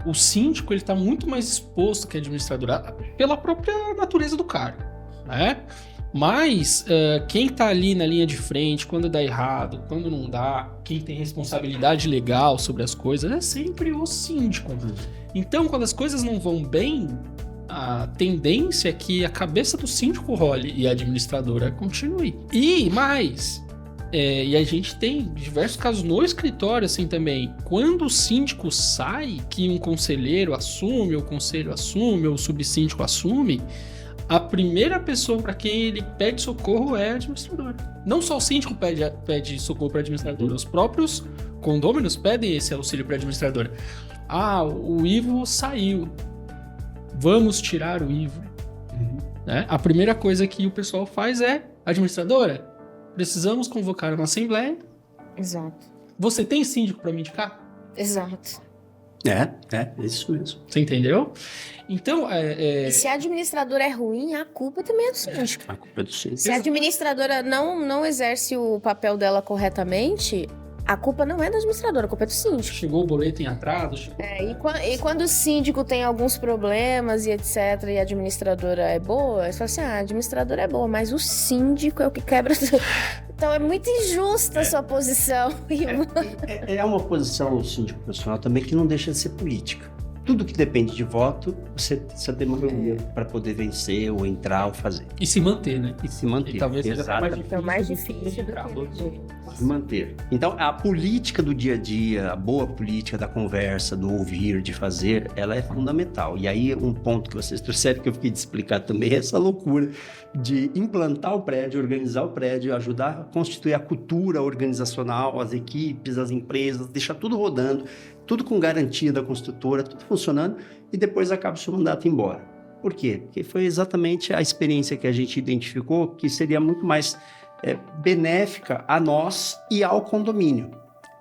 O síndico, ele tá muito mais exposto que a administradora pela própria natureza do cargo, né? Mas quem tá ali na linha de frente, quando dá errado, quando não dá, quem tem responsabilidade legal sobre as coisas é sempre o síndico. Então, quando as coisas não vão bem, a tendência é que a cabeça do síndico role e a administradora continue. E mais... e a gente tem diversos casos no escritório, assim, também. Quando o síndico sai, que um conselheiro assume, ou o conselho assume, ou o subsíndico assume, a primeira pessoa para quem ele pede socorro é a administradora. Não só o síndico pede socorro para a administradora, os próprios condôminos pedem esse auxílio para a administradora. Ah, o Ivo saiu. Vamos tirar o Ivo. Né? A primeira coisa que o pessoal faz é, administradora, precisamos convocar uma assembleia. Exato. Você tem síndico para me indicar? Exato. É isso mesmo. Você entendeu? Então, E se a administradora é ruim, a culpa também é do síndico. A culpa é do síndico. Se a administradora não exerce o papel dela corretamente, a culpa não é da administradora, a culpa é do síndico. Chegou o boleto em atraso. E quando o síndico tem alguns problemas e etc, e a administradora é boa, você fala assim, a administradora é boa, mas o síndico é o que quebra tudo. Então é muito injusta a sua posição. É uma posição síndico profissional também que não deixa de ser política. Tudo que depende de voto, você precisa ter maioria para poder vencer ou entrar ou fazer. E se manter, né? E se manter. E talvez seja mais difícil do que se manter. Então, a política do dia a dia, a boa política da conversa, do ouvir, de fazer, ela é fundamental. E aí, um ponto que vocês trouxeram que eu fiquei de explicar também é essa loucura de implantar o prédio, organizar o prédio, ajudar a constituir a cultura organizacional, as equipes, as empresas, deixar tudo rodando, tudo com garantia da construtora, tudo funcionando, e depois acaba o seu mandato embora. Por quê? Porque foi exatamente a experiência que a gente identificou que seria muito mais benéfica a nós e ao condomínio.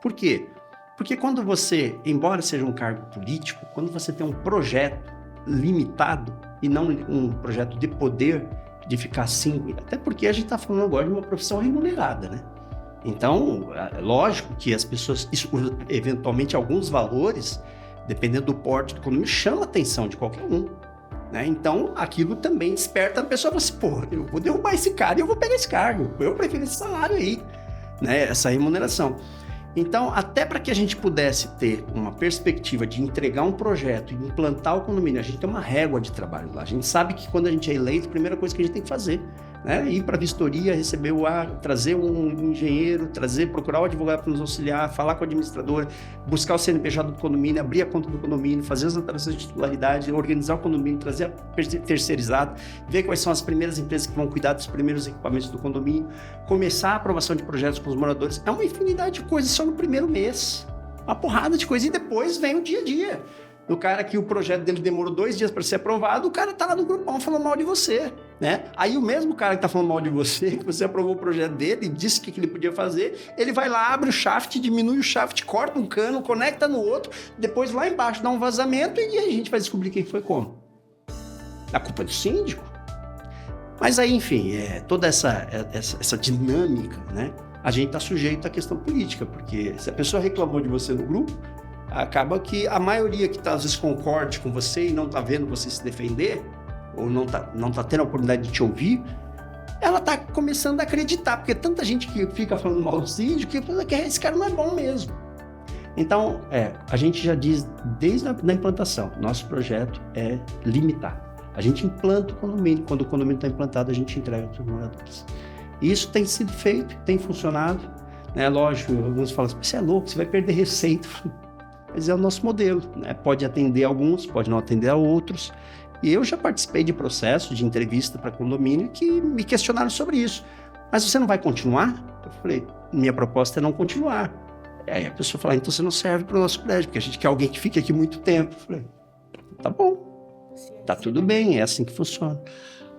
Por quê? Porque quando você, embora seja um cargo político, quando você tem um projeto limitado e não um projeto de poder, de ficar assim, até porque a gente está falando agora de uma profissão remunerada, né? Então, lógico que as pessoas, eventualmente alguns valores, dependendo do porte do condomínio, chama a atenção de qualquer um, né? Então, aquilo também desperta a pessoa e fala assim, eu vou derrubar esse cara e eu vou pegar esse cargo, eu prefiro esse salário aí, né? Essa remuneração. Então, até para que a gente pudesse ter uma perspectiva de entregar um projeto e implantar o condomínio, a gente tem uma régua de trabalho lá. A gente sabe que quando a gente é eleito, a primeira coisa que a gente tem que fazer, né? Ir para a vistoria, receber trazer um engenheiro, procurar o advogado para nos auxiliar, falar com a administradora, buscar o CNPJ do condomínio, abrir a conta do condomínio, fazer as alterações de titularidade, organizar o condomínio, trazer a terceirizado, ver quais são as primeiras empresas que vão cuidar dos primeiros equipamentos do condomínio, começar a aprovação de projetos com os moradores. É uma infinidade de coisas só no primeiro mês. Uma porrada de coisas. E depois vem o dia a dia. O cara que o projeto dele demorou 2 dias para ser aprovado, o cara tá lá no grupão falando mal de você, né? Aí o mesmo cara que tá falando mal de você, que você aprovou o projeto dele, disse o que ele podia fazer, ele vai lá, abre o shaft, diminui o shaft, corta um cano, conecta no outro, depois lá embaixo dá um vazamento e aí a gente vai descobrir quem foi como. A culpa é do síndico. Mas aí, enfim, toda essa dinâmica, né? A gente tá sujeito à questão política, porque se a pessoa reclamou de você no grupo, acaba que a maioria que às vezes concorde com você e não tá vendo você se defender, ou não tá tendo a oportunidade de te ouvir, ela tá começando a acreditar, porque tanta gente que fica falando mal do síndico, que esse cara não é bom mesmo. Então, a gente já diz desde a implantação, nosso projeto é limitado. A gente implanta o condomínio, quando o condomínio está implantado, a gente entrega para os moradores. Isso tem sido feito, tem funcionado, né? Lógico, alguns falam assim, você é louco, você vai perder receita. Mas é o nosso modelo, né? Pode atender alguns, pode não atender a outros. E eu já participei de processos de entrevista para condomínio que me questionaram sobre isso. Mas você não vai continuar? Eu falei, minha proposta é não continuar. Aí a pessoa fala, então você não serve para o nosso prédio, porque a gente quer alguém que fique aqui muito tempo. Eu falei, tá bom, tá tudo bem, é assim que funciona.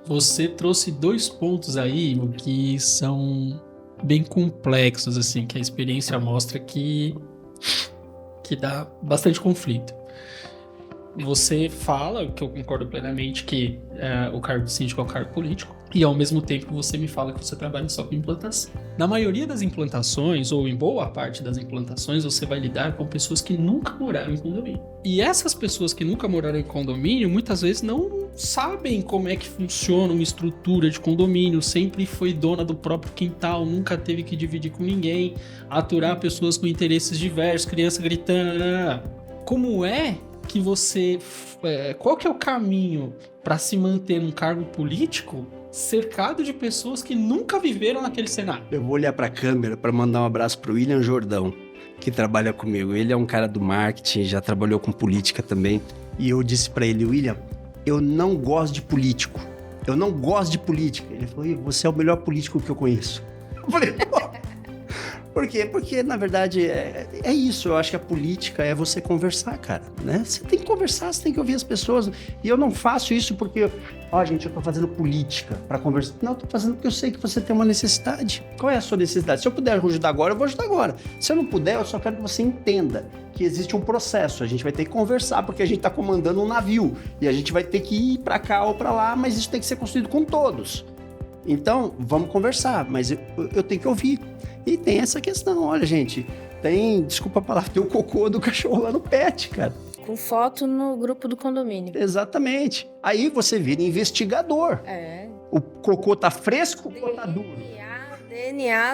Você trouxe 2 pontos aí que são bem complexos, assim, que a experiência mostra que dá bastante conflito. Você fala, que eu concordo plenamente, que o cargo de síndico é um cargo político, e ao mesmo tempo você me fala que você trabalha só com implantação. Na maioria das implantações, ou em boa parte das implantações, você vai lidar com pessoas que nunca moraram em condomínio. E essas pessoas que nunca moraram em condomínio, muitas vezes não sabem como é que funciona uma estrutura de condomínio, sempre foi dona do próprio quintal, nunca teve que dividir com ninguém, aturar pessoas com interesses diversos, criança gritando. Como é que você... qual que é o caminho para se manter num cargo político cercado de pessoas que nunca viveram naquele cenário? Eu vou olhar para a câmera para mandar um abraço para o William Jordão, que trabalha comigo. Ele é um cara do marketing, já trabalhou com política também. E eu disse para ele, William, eu não gosto de político. Eu não gosto de política. Ele falou, você é o melhor político que eu conheço. Eu falei, pô. Por quê? Porque, na verdade, é isso. Eu acho que a política é você conversar, cara, né? Você tem que conversar, você tem que ouvir as pessoas. E eu não faço isso porque, gente, eu tô fazendo política para conversar. Não, eu tô fazendo porque eu sei que você tem uma necessidade. Qual é a sua necessidade? Se eu puder ajudar agora, eu vou ajudar agora. Se eu não puder, eu só quero que você entenda que existe um processo. A gente vai ter que conversar porque a gente tá comandando um navio. E a gente vai ter que ir para cá ou para lá, mas isso tem que ser construído com todos. Então, vamos conversar, mas eu tenho que ouvir. E tem essa questão, olha, gente, tem, desculpa a palavra, tem o cocô do cachorro lá no pet, cara. Com foto no grupo do condomínio. Exatamente. Aí você vira investigador. O cocô tá fresco ou tá duro?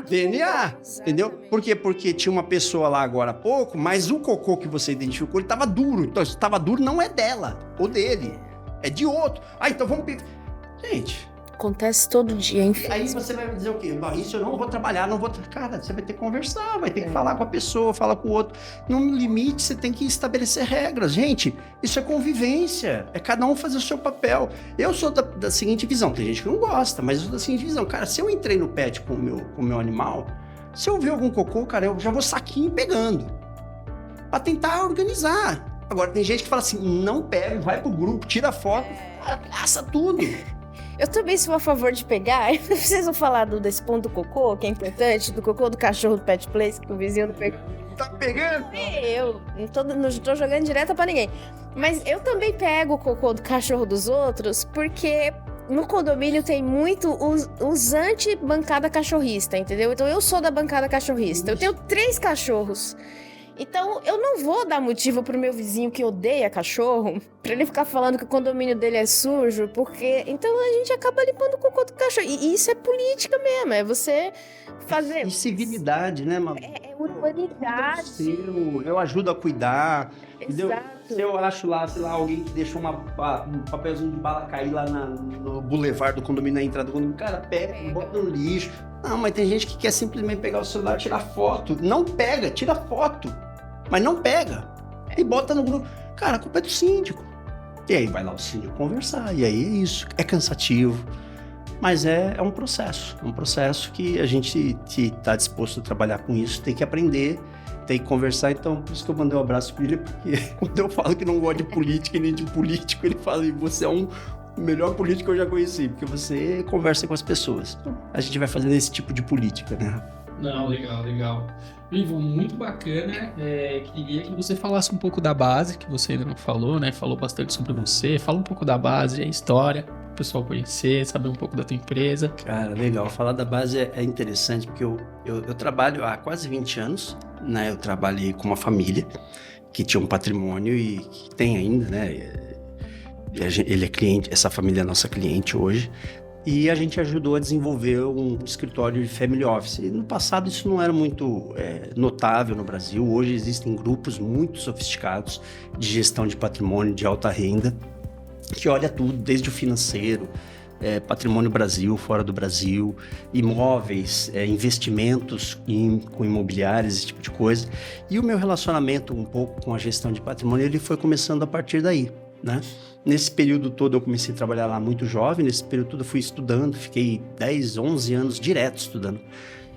DNA, entendeu? Por quê? Porque tinha uma pessoa lá agora há pouco, mas o cocô que você identificou, ele tava duro. Então, se tava duro, não é dela ou dele. É de outro. Então vamos... Gente... Acontece todo dia, enfim. Aí você vai dizer o quê? Isso eu não vou trabalhar, não vou... Cara, você vai ter que conversar, vai ter que falar com a pessoa, falar com o outro. No limite, você tem que estabelecer regras. Gente, isso é convivência. É cada um fazer o seu papel. Eu sou da seguinte visão. Tem gente que não gosta, mas eu sou da seguinte visão. Cara, se eu entrei no pet com o meu animal, se eu ver algum cocô, cara, eu já vou saquinho pegando. Pra tentar organizar. Agora, tem gente que fala assim, não pega, vai pro grupo, tira foto, abraça tudo. Eu também sou a favor de pegar. Eu não preciso falar desse ponto do cocô, que é importante, do cocô do cachorro do Pet Place, que o vizinho não pegou. Tá pegando? Eu não tô jogando direta pra ninguém. Mas eu também pego o cocô do cachorro dos outros, porque no condomínio tem muito os anti-bancada cachorrista, entendeu? Então eu sou da bancada cachorrista. Eu tenho 3 cachorros. Então, eu não vou dar motivo pro meu vizinho que odeia cachorro, pra ele ficar falando que o condomínio dele é sujo, porque... Então, a gente acaba limpando o cocô do cachorro. E isso é política mesmo, é você fazer... E civilidade, né, mano? É urbanidade. Eu ajudo a cuidar, entendeu? Exato. Se eu acho lá, sei lá, alguém que deixou um papelzinho de bala cair lá no boulevard do condomínio, na entrada do condomínio, cara, pega, bota no lixo. Não, mas tem gente que quer simplesmente pegar o celular e tirar foto. Não pega, tira foto. Mas não pega. E bota no grupo. Cara, a culpa é do síndico. E aí vai lá o síndico conversar. E aí é isso. É cansativo. Mas é um processo. É um processo que a gente está disposto a trabalhar com isso. Tem que aprender, tem que conversar. Então, por isso que eu mandei um abraço para ele. Porque quando eu falo que não gosto de política e nem de político, ele fala, você é o melhor político que eu já conheci. Porque você conversa com as pessoas. Então, a gente vai fazendo esse tipo de política, né? Não, legal. Ivo, muito bacana. Queria que você falasse um pouco da base, que você ainda não falou, né? Falou bastante sobre você. Fala um pouco da base, a história, para o pessoal conhecer, saber um pouco da tua empresa. Cara, legal. Falar da base é interessante, porque eu trabalho há quase 20 anos, né? Eu trabalhei com uma família que tinha um patrimônio e que tem ainda, né? Ele é cliente, essa família é nossa cliente hoje. E a gente ajudou a desenvolver um escritório de family office. E no passado isso não era muito notável no Brasil. Hoje existem grupos muito sofisticados de gestão de patrimônio de alta renda, que olha tudo, desde o financeiro, patrimônio Brasil, fora do Brasil, imóveis, investimentos com imobiliários, esse tipo de coisa. E o meu relacionamento um pouco com a gestão de patrimônio, ele foi começando a partir daí, né? Nesse período todo eu comecei a trabalhar lá muito jovem, nesse período todo eu fui estudando, fiquei 10, 11 anos direto estudando.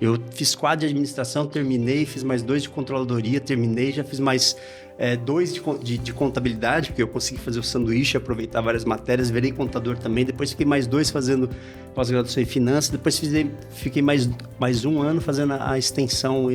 Eu fiz 4 de administração, terminei, fiz mais 2 de controladoria, terminei, já fiz mais 2 de contabilidade, porque eu consegui fazer o sanduíche, aproveitar várias matérias, virei contador também, depois fiquei mais 2 fazendo pós-graduação em finanças, depois fiquei mais 1 ano fazendo a extensão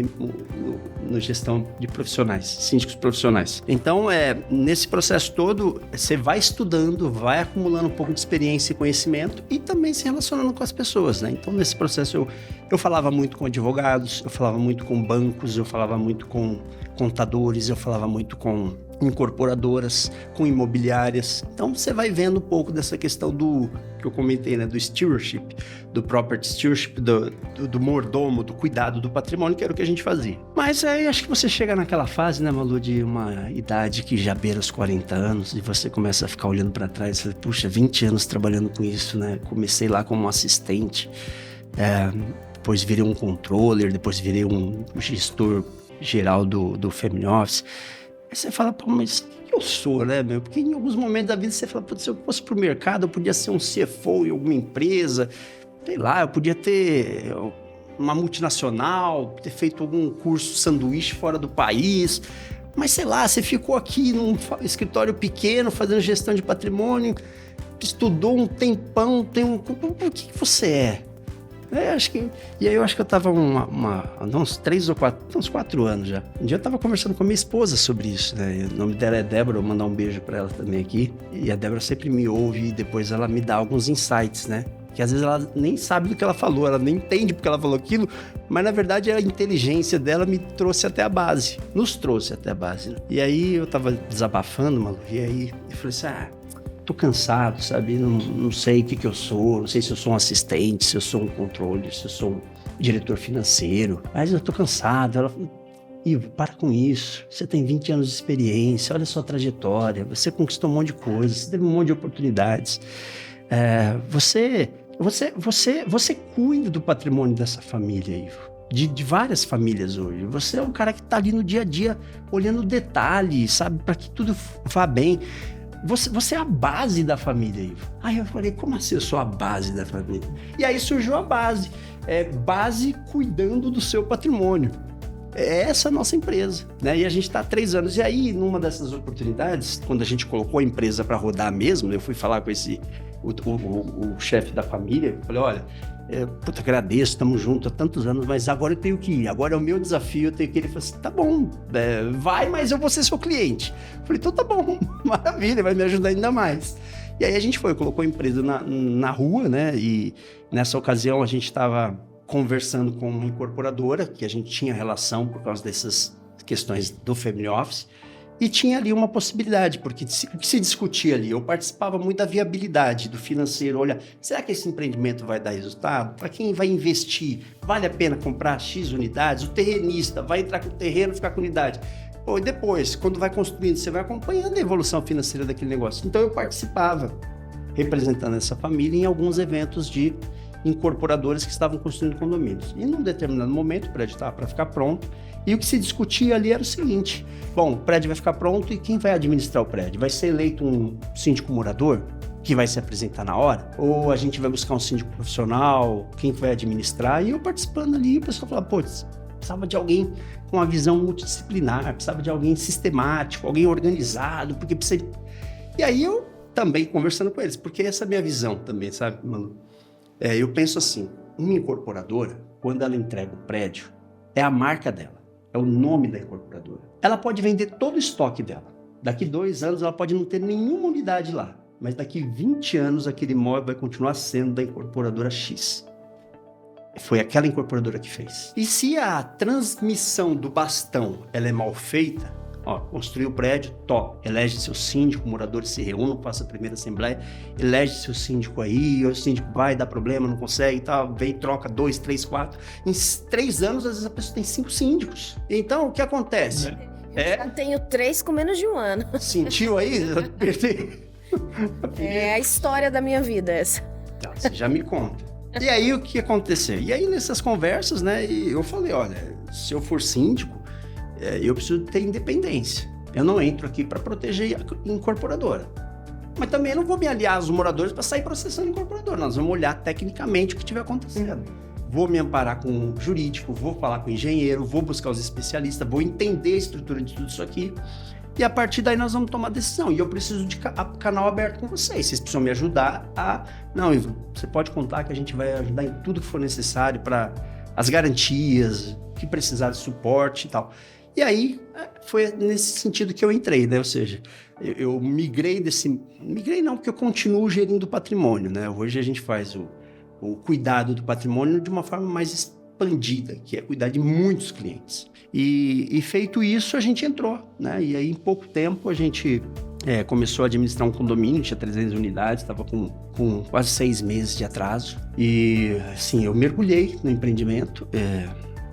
no gestão de profissionais, síndicos profissionais. Então, nesse processo todo, você vai estudando, vai acumulando um pouco de experiência e conhecimento e também se relacionando com as pessoas, né? Então, nesse processo, eu falava muito com advogados, eu falava muito com bancos, eu falava muito com contadores, eu falava muito com incorporadoras, com imobiliárias. Então, você vai vendo um pouco dessa questão do que eu comentei, né? Do stewardship, do property stewardship, do mordomo, do cuidado do patrimônio, que era o que a gente fazia. Mas aí, acho que você chega naquela fase, né, Malu, de uma idade que já beira os 40 anos e você começa a ficar olhando para trás e fala, puxa, 20 anos trabalhando com isso, né? Comecei lá como assistente, depois virei um controller, depois virei um gestor geral do Family Office. Aí você fala, pô, mas o que eu sou, né, meu? Porque em alguns momentos da vida você fala, pô, se eu fosse pro mercado, eu podia ser um CFO em alguma empresa, sei lá, eu podia ter uma multinacional, ter feito algum curso sanduíche fora do país, mas sei lá, você ficou aqui num escritório pequeno, fazendo gestão de patrimônio, estudou um tempão, o que você é? E aí eu acho que eu tava uns 3 ou 4, uns 4 anos já. Um dia eu tava conversando com a minha esposa sobre isso, né? O nome dela é Débora, vou mandar um beijo pra ela também aqui. E a Débora sempre me ouve e depois ela me dá alguns insights, né? que às vezes ela nem sabe do que ela falou, ela nem entende porque ela falou aquilo, mas na verdade a inteligência dela me trouxe até a base, nos trouxe até a base. Né? E aí eu tava desabafando, Malu, e aí eu falei assim, tô cansado, sabe, não sei o que eu sou, não sei se eu sou um assistente, se eu sou um controle, se eu sou um diretor financeiro, mas eu tô cansado. Ela falou, Ivo, para com isso, você tem 20 anos de experiência, olha a sua trajetória, você conquistou um monte de coisas, você teve um monte de oportunidades, você cuida do patrimônio dessa família, Ivo, de várias famílias hoje, você é um cara que está ali no dia a dia, olhando detalhes, sabe, para que tudo vá bem, você é a base da família, Ivo. Aí eu falei, como assim eu sou a base da família? E aí surgiu a base, base cuidando do seu patrimônio. É essa a nossa empresa, né? E a gente está há 3 anos. E aí, numa dessas oportunidades, quando a gente colocou a empresa para rodar mesmo, eu fui falar com o chefe da família, falei, olha, agradeço, estamos juntos há tantos anos, mas agora eu tenho que ir, agora é o meu desafio, eu tenho que ir. Ele falou assim, tá bom, vai, mas eu vou ser seu cliente. Eu falei, então tá bom, maravilha, vai me ajudar ainda mais. E aí a gente colocou a empresa na rua, né? E nessa ocasião a gente estava conversando com uma incorporadora, que a gente tinha relação por causa dessas questões do Family Office, e tinha ali uma possibilidade, porque o que se discutia ali, eu participava muito da viabilidade, do financeiro, olha, será que esse empreendimento vai dar resultado? Para quem vai investir, vale a pena comprar X unidades? O terrenista vai entrar com o terreno, ficar com unidade? E depois, quando vai construindo, você vai acompanhando a evolução financeira daquele negócio. Então eu participava, representando essa família, em alguns eventos de incorporadores que estavam construindo condomínios. E num determinado momento, o prédio estava para ficar pronto, e o que se discutia ali era o seguinte, bom, o prédio vai ficar pronto e quem vai administrar o prédio? Vai ser eleito um síndico morador que vai se apresentar na hora? Ou a gente vai buscar um síndico profissional, quem vai administrar? E eu participando ali, o pessoal falava, precisava de alguém com uma visão multidisciplinar, precisava de alguém sistemático, alguém organizado, porque precisa... E aí eu também conversando com eles, porque essa é a minha visão também, sabe, mano? Eu penso assim, uma incorporadora, quando ela entrega o prédio, é a marca dela, é o nome da incorporadora. Ela pode vender todo o estoque dela. Daqui 2 anos ela pode não ter nenhuma unidade lá, mas daqui 20 anos aquele imóvel vai continuar sendo da incorporadora X. Foi aquela incorporadora que fez. E se a transmissão do bastão ela é mal feita, construiu o prédio, top, elege seu síndico, moradores se reúnem, passa a primeira assembleia, elege seu síndico aí, o síndico vai, dá problema, não consegue, vem, troca 2, 3, 4. Em 3 anos, às vezes a pessoa tem 5 síndicos. Então, o que acontece? Eu tenho 3 com menos de 1 ano. Sentiu aí? É a história da minha vida essa. Você já me conta. E aí, o que aconteceu? E aí, nessas conversas, né, eu falei, olha, se eu for síndico, eu preciso ter independência. Eu não entro aqui para proteger a incorporadora. Mas também não vou me aliar aos moradores para sair processando a incorporadora. Nós vamos olhar tecnicamente o que estiver acontecendo. Vou me amparar com o jurídico, vou falar com o engenheiro, vou buscar os especialistas, vou entender a estrutura de tudo isso aqui. E a partir daí nós vamos tomar decisão. E eu preciso de canal aberto com vocês. Vocês precisam me ajudar a... Não, Ivo, você pode contar que a gente vai ajudar em tudo que for necessário para as garantias, que precisar de suporte e tal. E aí, foi nesse sentido que eu entrei, né? Ou seja, eu migrei desse... Migrei não, porque eu continuo gerindo o patrimônio, né? Hoje a gente faz o cuidado do patrimônio de uma forma mais expandida, que é cuidar de muitos clientes. E feito isso, a gente entrou, né? E aí, em pouco tempo, a gente começou a administrar um condomínio, tinha 300 unidades, estava com quase 6 meses de atraso. E, assim, eu mergulhei no empreendimento,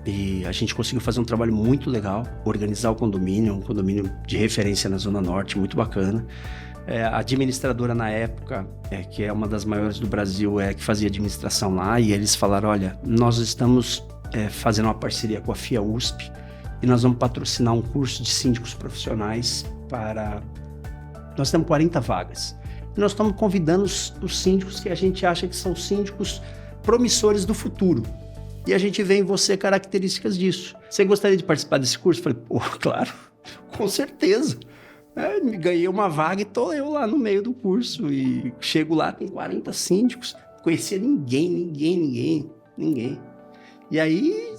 e a gente conseguiu fazer um trabalho muito legal, organizar o condomínio, um condomínio de referência na Zona Norte, muito bacana. A administradora na época, que é uma das maiores do Brasil, que fazia administração lá, e eles falaram, olha, nós estamos fazendo uma parceria com a FIA USP e nós vamos patrocinar um curso de síndicos profissionais para... Nós temos 40 vagas. E nós estamos convidando os síndicos que a gente acha que são síndicos promissores do futuro. E a gente vê em você características disso. Você gostaria de participar desse curso? Eu falei, claro, com certeza. Ganhei uma vaga e tô eu lá no meio do curso. E chego lá, tem 40 síndicos. Não conhecia ninguém. E aí,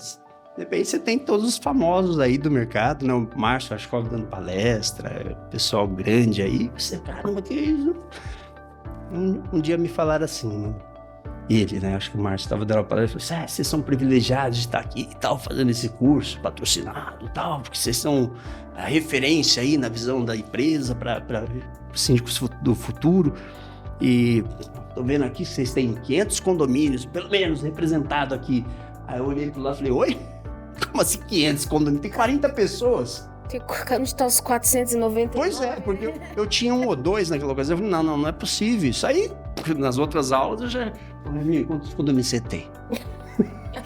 de repente, você tem todos os famosos aí do mercado, né? O Márcio Ashkov dando palestra, pessoal grande aí. Você, caramba, que isso? Um dia me falaram assim, ele, né? Acho que o Márcio estava dando a palestra e falou assim, vocês são privilegiados de estar aqui e tal, fazendo esse curso patrocinado e tal, porque vocês são a referência aí na visão da empresa para síndicos do futuro. E tô vendo aqui que vocês têm 500 condomínios, pelo menos, representados aqui. Aí eu olhei pro lado e falei, oi? Como assim 500 condomínios? Tem 40 pessoas. Onde estão os 490? Pois é, porque eu tinha 1 ou 2 naquela ocasião. Eu falei, não é possível. Isso aí, nas outras aulas, eu já... Falei, quantos condomínios você tem?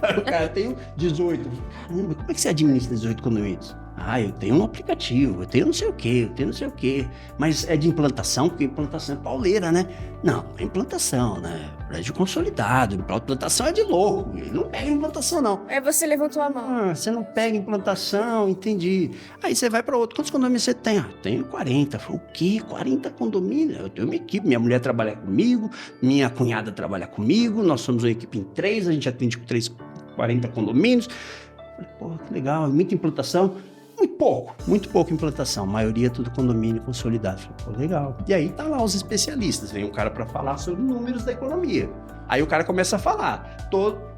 Aí o cara tem 18. Como é que você administra 18 condomínios? Eu tenho um aplicativo, eu tenho não sei o quê. Mas é de implantação, porque implantação é pauleira, né? Não, é implantação, né? Prédio consolidado, implantação é de louco. Ele não pega implantação, não. Aí você levantou a mão. Você não pega implantação, entendi. Aí você vai para outro. Quantos condomínios você tem? Tenho 40. Falei, o quê? 40 condomínios? Eu tenho uma equipe, minha mulher trabalha comigo, minha cunhada trabalha comigo, nós somos uma equipe em 3, a gente atende com 40 condomínios. Falei, porra, que legal, muita implantação. Muito pouco implantação. A maioria tudo condomínio consolidado. Falei, pô, legal. E aí tá lá os especialistas. Vem um cara para falar sobre números da economia. Aí o cara começa a falar.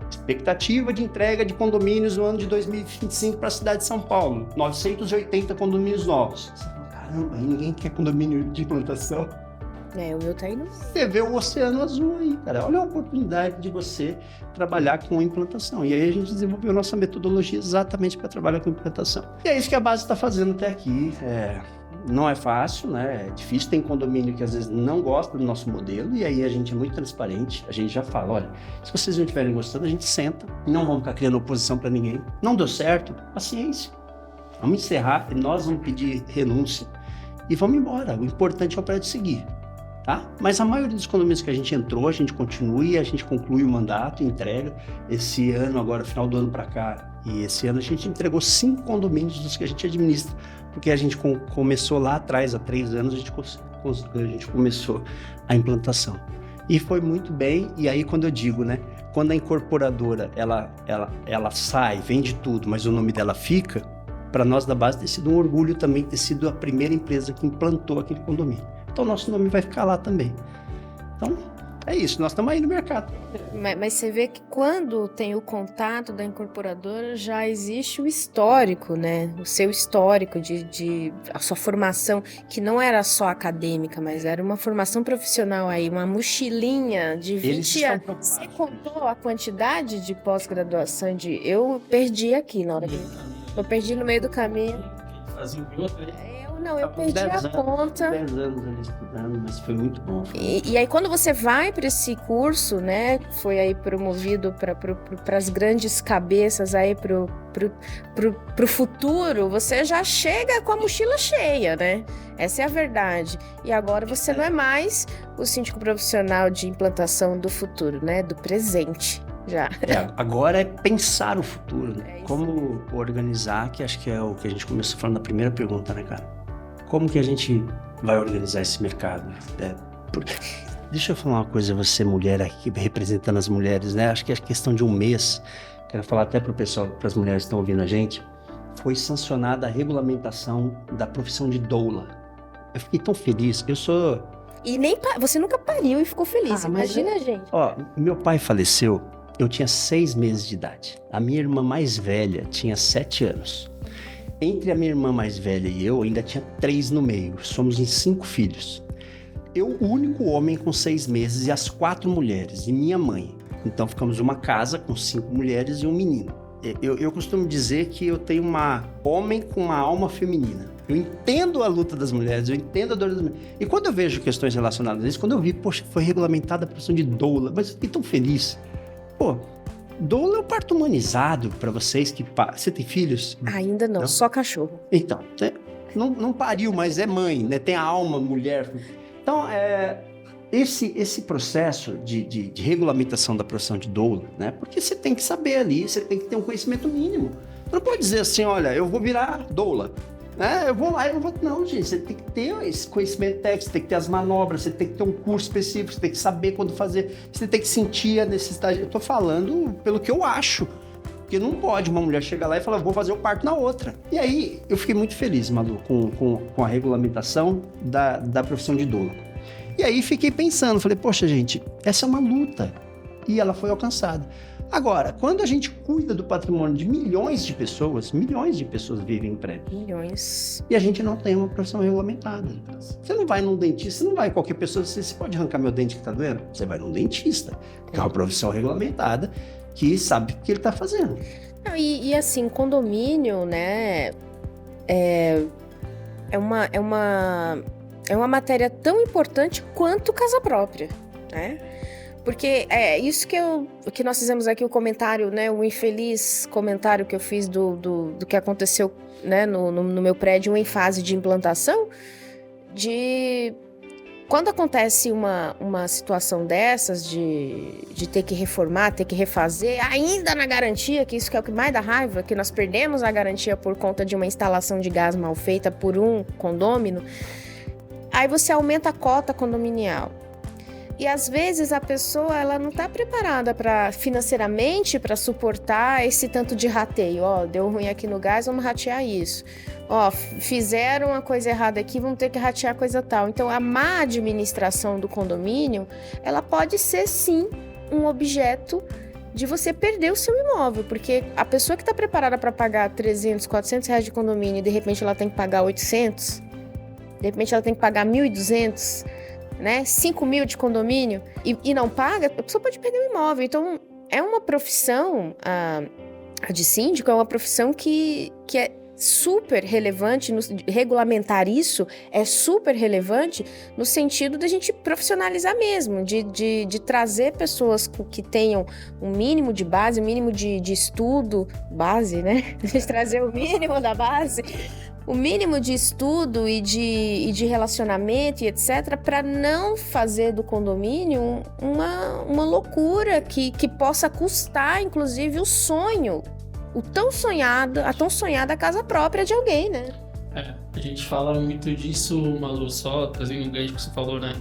Expectativa de entrega de condomínios no ano de 2025 para a cidade de São Paulo. 980 condomínios novos. Você fala, caramba, ninguém quer condomínio de implantação. O meu tá indo. Você vê o oceano azul aí, cara. Olha a oportunidade de você trabalhar com implantação. E aí a gente desenvolveu nossa metodologia exatamente para trabalhar com implantação. E é isso que a base está fazendo até aqui. Não é fácil, né? É difícil. Tem condomínio que às vezes não gosta do nosso modelo. E aí a gente é muito transparente. A gente já fala, olha, se vocês não estiverem gostando, a gente senta. Não vamos ficar criando oposição para ninguém. Não deu certo, paciência. Vamos encerrar e nós vamos pedir renúncia. E vamos embora. O importante é o prédio seguir. Tá? Mas a maioria dos condomínios que a gente entrou, a gente continua e a gente conclui o mandato, entrega. Esse ano, agora, final do ano para cá, e esse ano a gente entregou 5 condomínios dos que a gente administra, porque a gente começou lá atrás, há 3 anos, a gente começou a implantação. E foi muito bem, e aí quando eu digo, né, quando a incorporadora, ela sai, vende tudo, mas o nome dela fica, para nós da base tem sido um orgulho também ter sido a primeira empresa que implantou aquele condomínio. Então, nosso nome vai ficar lá também. Então, é isso. Nós estamos aí no mercado. Mas você vê que quando tem o contato da incorporadora, já existe o histórico, né? O seu histórico de a sua formação, que não era só acadêmica, mas era uma formação profissional aí, uma mochilinha de 20 anos. Você contou a quantidade de pós-graduação eu perdi aqui na hora que... Eu perdi no meio do caminho. Fazia o outro aí. Eu perdi a conta. 10 anos ali estudando, mas foi muito bom. E aí, quando você vai para esse curso, né, foi aí promovido para as grandes cabeças aí pro futuro, você já chega com a mochila cheia, né? Essa é a verdade. E agora você não é mais o síndico profissional de implantação do futuro, né? Do presente. Já. Agora é pensar o futuro, né? Como organizar, que acho que é o que a gente começou falando na primeira pergunta, né, cara? Como que a gente vai organizar esse mercado? Deixa eu falar uma coisa, você mulher aqui, representando as mulheres, né? Acho que é questão de um mês, quero falar até para o pessoal, para as mulheres que estão ouvindo a gente, foi sancionada a regulamentação da profissão de doula. Eu fiquei tão feliz, eu sou... E você nunca pariu e ficou feliz, imagina, gente. Ó, meu pai faleceu, eu tinha 6 meses de idade. A minha irmã mais velha tinha 7 anos. Entre a minha irmã mais velha e eu, ainda tinha 3 no meio. Somos em 5 filhos. Eu, o único homem com 6 meses e as 4 mulheres, e minha mãe. Então, ficamos uma casa com 5 mulheres e um menino. Eu costumo dizer que eu tenho um homem com uma alma feminina. Eu entendo a luta das mulheres, eu entendo a dor das mulheres. E quando eu vejo questões relacionadas a isso, quando eu vi, poxa, foi regulamentada a profissão de doula, mas eu fiquei tão feliz. Pô, doula é o parto humanizado para vocês que... Você tem filhos? Ainda não, só cachorro. Então, não pariu, mas é mãe, né? Tem a alma, mulher. Então, esse processo de regulamentação da profissão de doula, né? Porque você tem que saber ali, você tem que ter um conhecimento mínimo. Você não pode dizer assim, olha, eu vou virar doula. Eu vou lá e eu vou... Não, gente, você tem que ter esse conhecimento técnico, você tem que ter as manobras, você tem que ter um curso específico, você tem que saber quando fazer, você tem que sentir a necessidade. Eu tô falando pelo que eu acho, porque não pode uma mulher chegar lá e falar, vou fazer o parto na outra. E aí, eu fiquei muito feliz, Malu, com a regulamentação da profissão de doula. E aí, fiquei pensando, falei, poxa, gente, essa é uma luta. e ela foi alcançada. Agora, quando a gente cuida do patrimônio de milhões de pessoas vivem em prédios. Milhões. E a gente não tem uma profissão regulamentada. Você não vai num dentista, você não vai qualquer pessoa, você pode arrancar meu dente que tá doendo? Você vai num dentista, que é uma profissão regulamentada, que sabe o que ele tá fazendo. Não, e assim, condomínio, né, é uma matéria tão importante quanto casa própria, né? Porque é isso que nós fizemos aqui, o comentário, né? O infeliz comentário que eu fiz do que aconteceu, né, no meu prédio em fase de implantação, de quando acontece uma situação dessas, de ter que reformar, ter que refazer, ainda na garantia, que isso que é o que mais dá raiva, que nós perdemos a garantia por conta de uma instalação de gás mal feita por um condômino, aí você aumenta a cota condominial. E às vezes a pessoa ela não está preparada financeiramente para suportar esse tanto de rateio. Ó, deu ruim aqui no gás, vamos ratear isso. Ó, fizeram a coisa errada aqui, vamos ter que ratear a coisa tal. Então a má administração do condomínio, ela pode ser sim um objeto de você perder o seu imóvel, porque a pessoa que está preparada para pagar 300, 400 reais de condomínio e de repente ela tem que pagar 800, de repente ela tem que pagar 1.200, né? 5 mil de condomínio e não paga, a pessoa pode perder o imóvel. Então, é uma profissão, a de síndico é uma profissão que é super relevante, regulamentar isso é super relevante no sentido da gente profissionalizar mesmo, de trazer pessoas que tenham um mínimo de base, um mínimo de estudo, base, né? De trazer o mínimo da base, o mínimo de estudo e de relacionamento e etc, para não fazer do condomínio uma loucura que possa custar, inclusive, o sonho, a tão sonhada casa própria de alguém, né? A gente fala muito disso, Malu, só trazendo um gancho que você falou, né?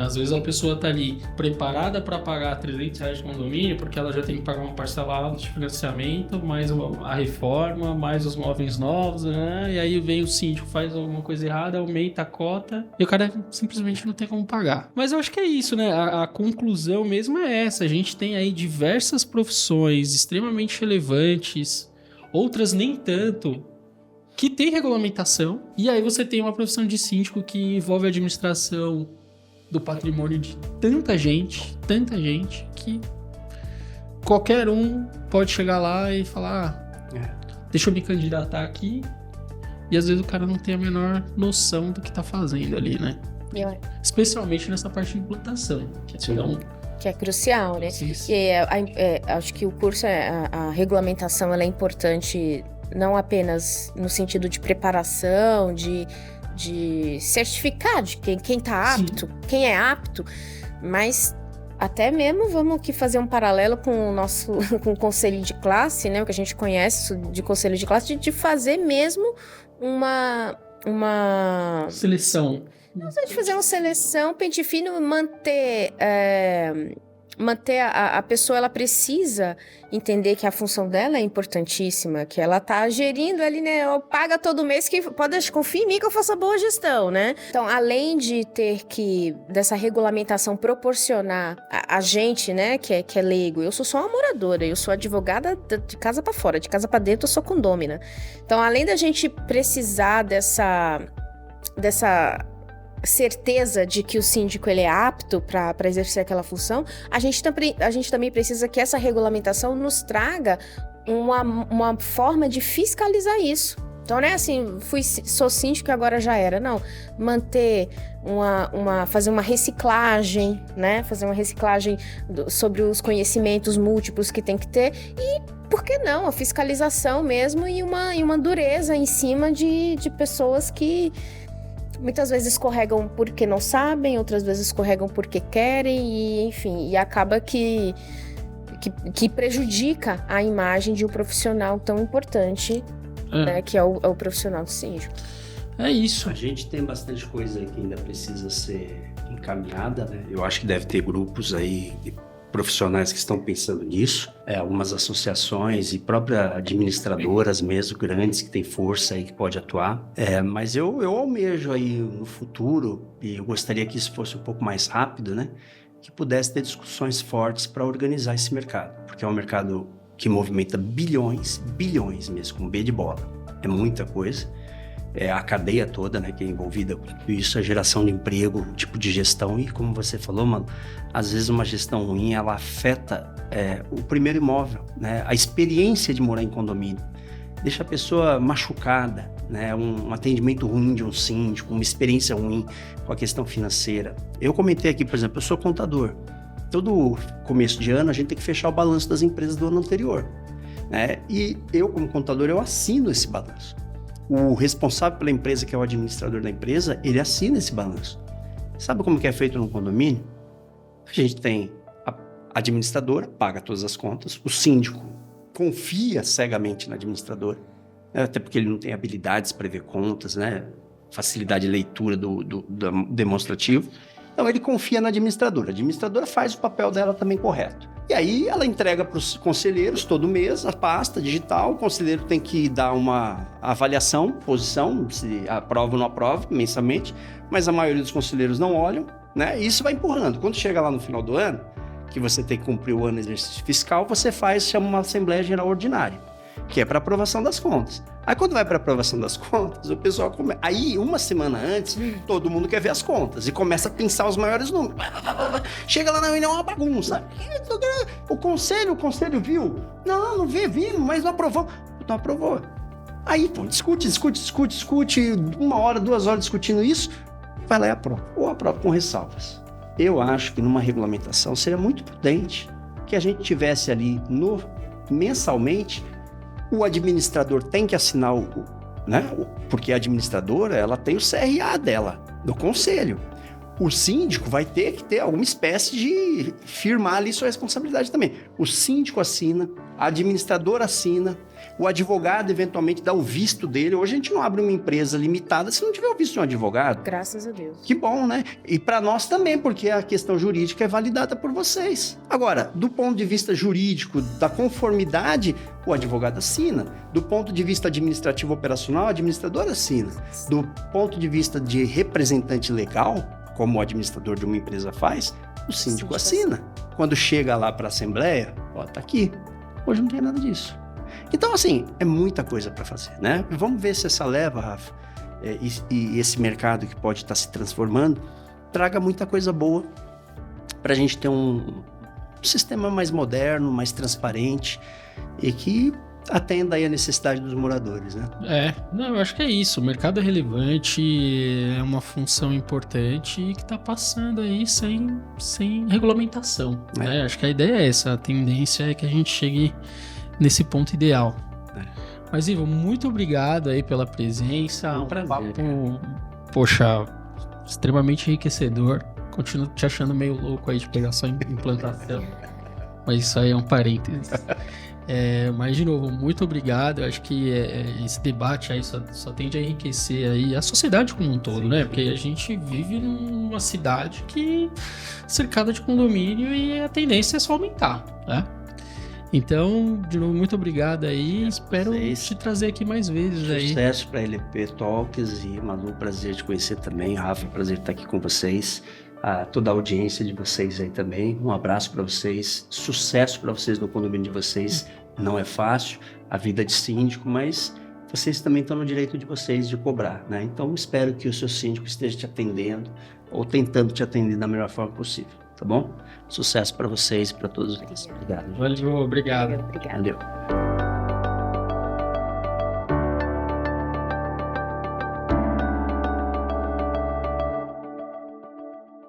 Às vezes a pessoa tá ali preparada para pagar 300 reais de condomínio, porque ela já tem que pagar uma parcela alta de financiamento, mais a reforma, mais os móveis novos, né? E aí vem o síndico, faz alguma coisa errada, aumenta a cota, e o cara simplesmente não tem como pagar. Mas eu acho que é isso, né? A conclusão mesmo é essa. A gente tem aí diversas profissões extremamente relevantes, outras nem tanto, que tem regulamentação, e aí você tem uma profissão de síndico que envolve a administração do patrimônio de tanta gente, que qualquer um pode chegar lá e falar, deixa eu me candidatar aqui, e às vezes o cara não tem a menor noção do que tá fazendo ali, né? Especialmente nessa parte de implantação, que é crucial, né? Sim. E acho que o curso, a regulamentação, ela é importante não apenas no sentido de preparação, de certificar de quem tá apto, sim, quem é apto, mas até mesmo vamos aqui fazer um paralelo com o nosso com o conselho de classe, né? O que a gente conhece de conselho de classe, de fazer mesmo uma seleção. Não sei, de fazer uma seleção, pente fino, manter a pessoa, ela precisa entender que a função dela é importantíssima, que ela tá gerindo ali, né, paga todo mês, que pode confiar em mim que eu faço a boa gestão, né? Então, além de ter que, dessa regulamentação proporcionar a gente, né, que é leigo, eu sou só uma moradora, eu sou advogada de casa pra fora, de casa pra dentro eu sou condômina. Então, além da gente precisar dessa certeza de que o síndico ele é apto para exercer aquela função, a gente também precisa que essa regulamentação nos traga uma forma de fiscalizar isso. Então, não é assim, sou síndico e agora já era. Não, manter fazer uma reciclagem, né? Fazer uma reciclagem sobre os conhecimentos múltiplos que tem que ter e, por que não, a fiscalização mesmo e uma dureza em cima de pessoas que muitas vezes escorregam porque não sabem, outras vezes escorregam porque querem e, enfim, e acaba que prejudica a imagem de um profissional tão importante, né, que é o profissional do síndico. É isso. A gente tem bastante coisa aí que ainda precisa ser encaminhada, né? Eu acho que deve ter grupos aí profissionais que estão pensando nisso, algumas associações e próprias administradoras mesmo, grandes, que têm força aí, que pode atuar. Mas eu almejo aí no futuro, e eu gostaria que isso fosse um pouco mais rápido, né? que pudesse ter discussões fortes para organizar esse mercado, porque é um mercado que movimenta bilhões mesmo, com B de bola. É muita coisa. É a cadeia toda, né, que é envolvida com tudo isso, a geração de emprego, o tipo de gestão. E como você falou, mano, às vezes uma gestão ruim, ela afeta o primeiro imóvel, né, a experiência de morar em condomínio. Deixa a pessoa machucada, né, um atendimento ruim de um síndico, uma experiência ruim com a questão financeira. Eu comentei aqui, por exemplo, eu sou contador. Todo começo de ano a gente tem que fechar o balanço das empresas do ano anterior, né? E eu, como contador, eu assino esse balanço. O responsável pela empresa, que é o administrador da empresa, ele assina esse balanço. Sabe como que é feito no condomínio? A gente tem a administradora, paga todas as contas, o síndico confia cegamente na administradora, né? Até porque ele não tem habilidades para ver contas, né? Facilidade de leitura do demonstrativo. Então ele confia na administradora. A administradora faz o papel dela também correto. E aí ela entrega para os conselheiros todo mês a pasta digital. O conselheiro tem que dar uma avaliação, posição, se aprova ou não aprova, mensalmente. Mas a maioria dos conselheiros não olham, né? E isso vai empurrando. Quando chega lá no final do ano, que você tem que cumprir o ano de exercício fiscal, você chama uma Assembleia Geral Ordinária, que é para aprovação das contas. Aí quando vai para aprovação das contas, o pessoal começa... Aí, uma semana antes, todo mundo quer ver as contas e começa a pensar os maiores números. Chega lá na reunião, é uma bagunça. O conselho viu? Não viu, mas não aprovou. Não aprovou. Aí, pô, discute. 1 hora, 2 horas discutindo isso, vai lá e aprova. Ou aprova com ressalvas. Eu acho que numa regulamentação seria muito prudente que a gente tivesse ali mensalmente. O administrador tem que assinar né? Porque a administradora, ela tem o CRA dela, do conselho. O síndico vai ter que ter alguma espécie de firmar ali sua responsabilidade também. O síndico assina, a administradora assina, o advogado eventualmente dá o visto dele. Hoje a gente não abre uma empresa limitada se não tiver o visto de um advogado. Graças a Deus. Que bom, né? E para nós também, porque a questão jurídica é validada por vocês. Agora, do ponto de vista jurídico, da conformidade, o advogado assina. Do ponto de vista administrativo operacional, a administradora assina. Do ponto de vista de representante legal, como o administrador de uma empresa faz, o síndico assina. Quando chega lá para a Assembleia, ó, tá aqui. Hoje não tem nada disso. Então, assim, é muita coisa para fazer, né? Vamos ver se essa leva, Rafa, e esse mercado que pode estar se transformando, traga muita coisa boa para a gente ter um sistema mais moderno, mais transparente e que atenda aí a necessidade dos moradores, né? Eu acho que é isso. O mercado é relevante, é uma função importante e que está passando aí sem regulamentação, né? Acho que a ideia é essa, a tendência é que a gente chegue nesse ponto ideal. Mas, Ivo, muito obrigado aí pela presença. É um prazer. Papo, poxa, extremamente enriquecedor. Continuo te achando meio louco aí de pegar só implantação. Mas isso aí é um parênteses. Mas, de novo, muito obrigado. Eu acho que esse debate aí só tende a enriquecer aí a sociedade como um todo, né? Porque a gente vive numa cidade que cercada de condomínio e a tendência é só aumentar, né? Então, de novo, muito obrigado aí. Espero te trazer aqui mais vezes aí. Sucesso para LP Talks e Malu, prazer te conhecer também. Rafa, prazer estar aqui com vocês. Toda a audiência de vocês aí também. Um abraço para vocês. Sucesso para vocês no condomínio de vocês. Não é fácil a vida de síndico, mas vocês também estão no direito de vocês de cobrar, né? Então, espero que o seu síndico esteja te atendendo ou tentando te atender da melhor forma possível, tá bom? Sucesso para vocês e para todos eles. Obrigado. Valeu, obrigado. Obrigado. Valeu.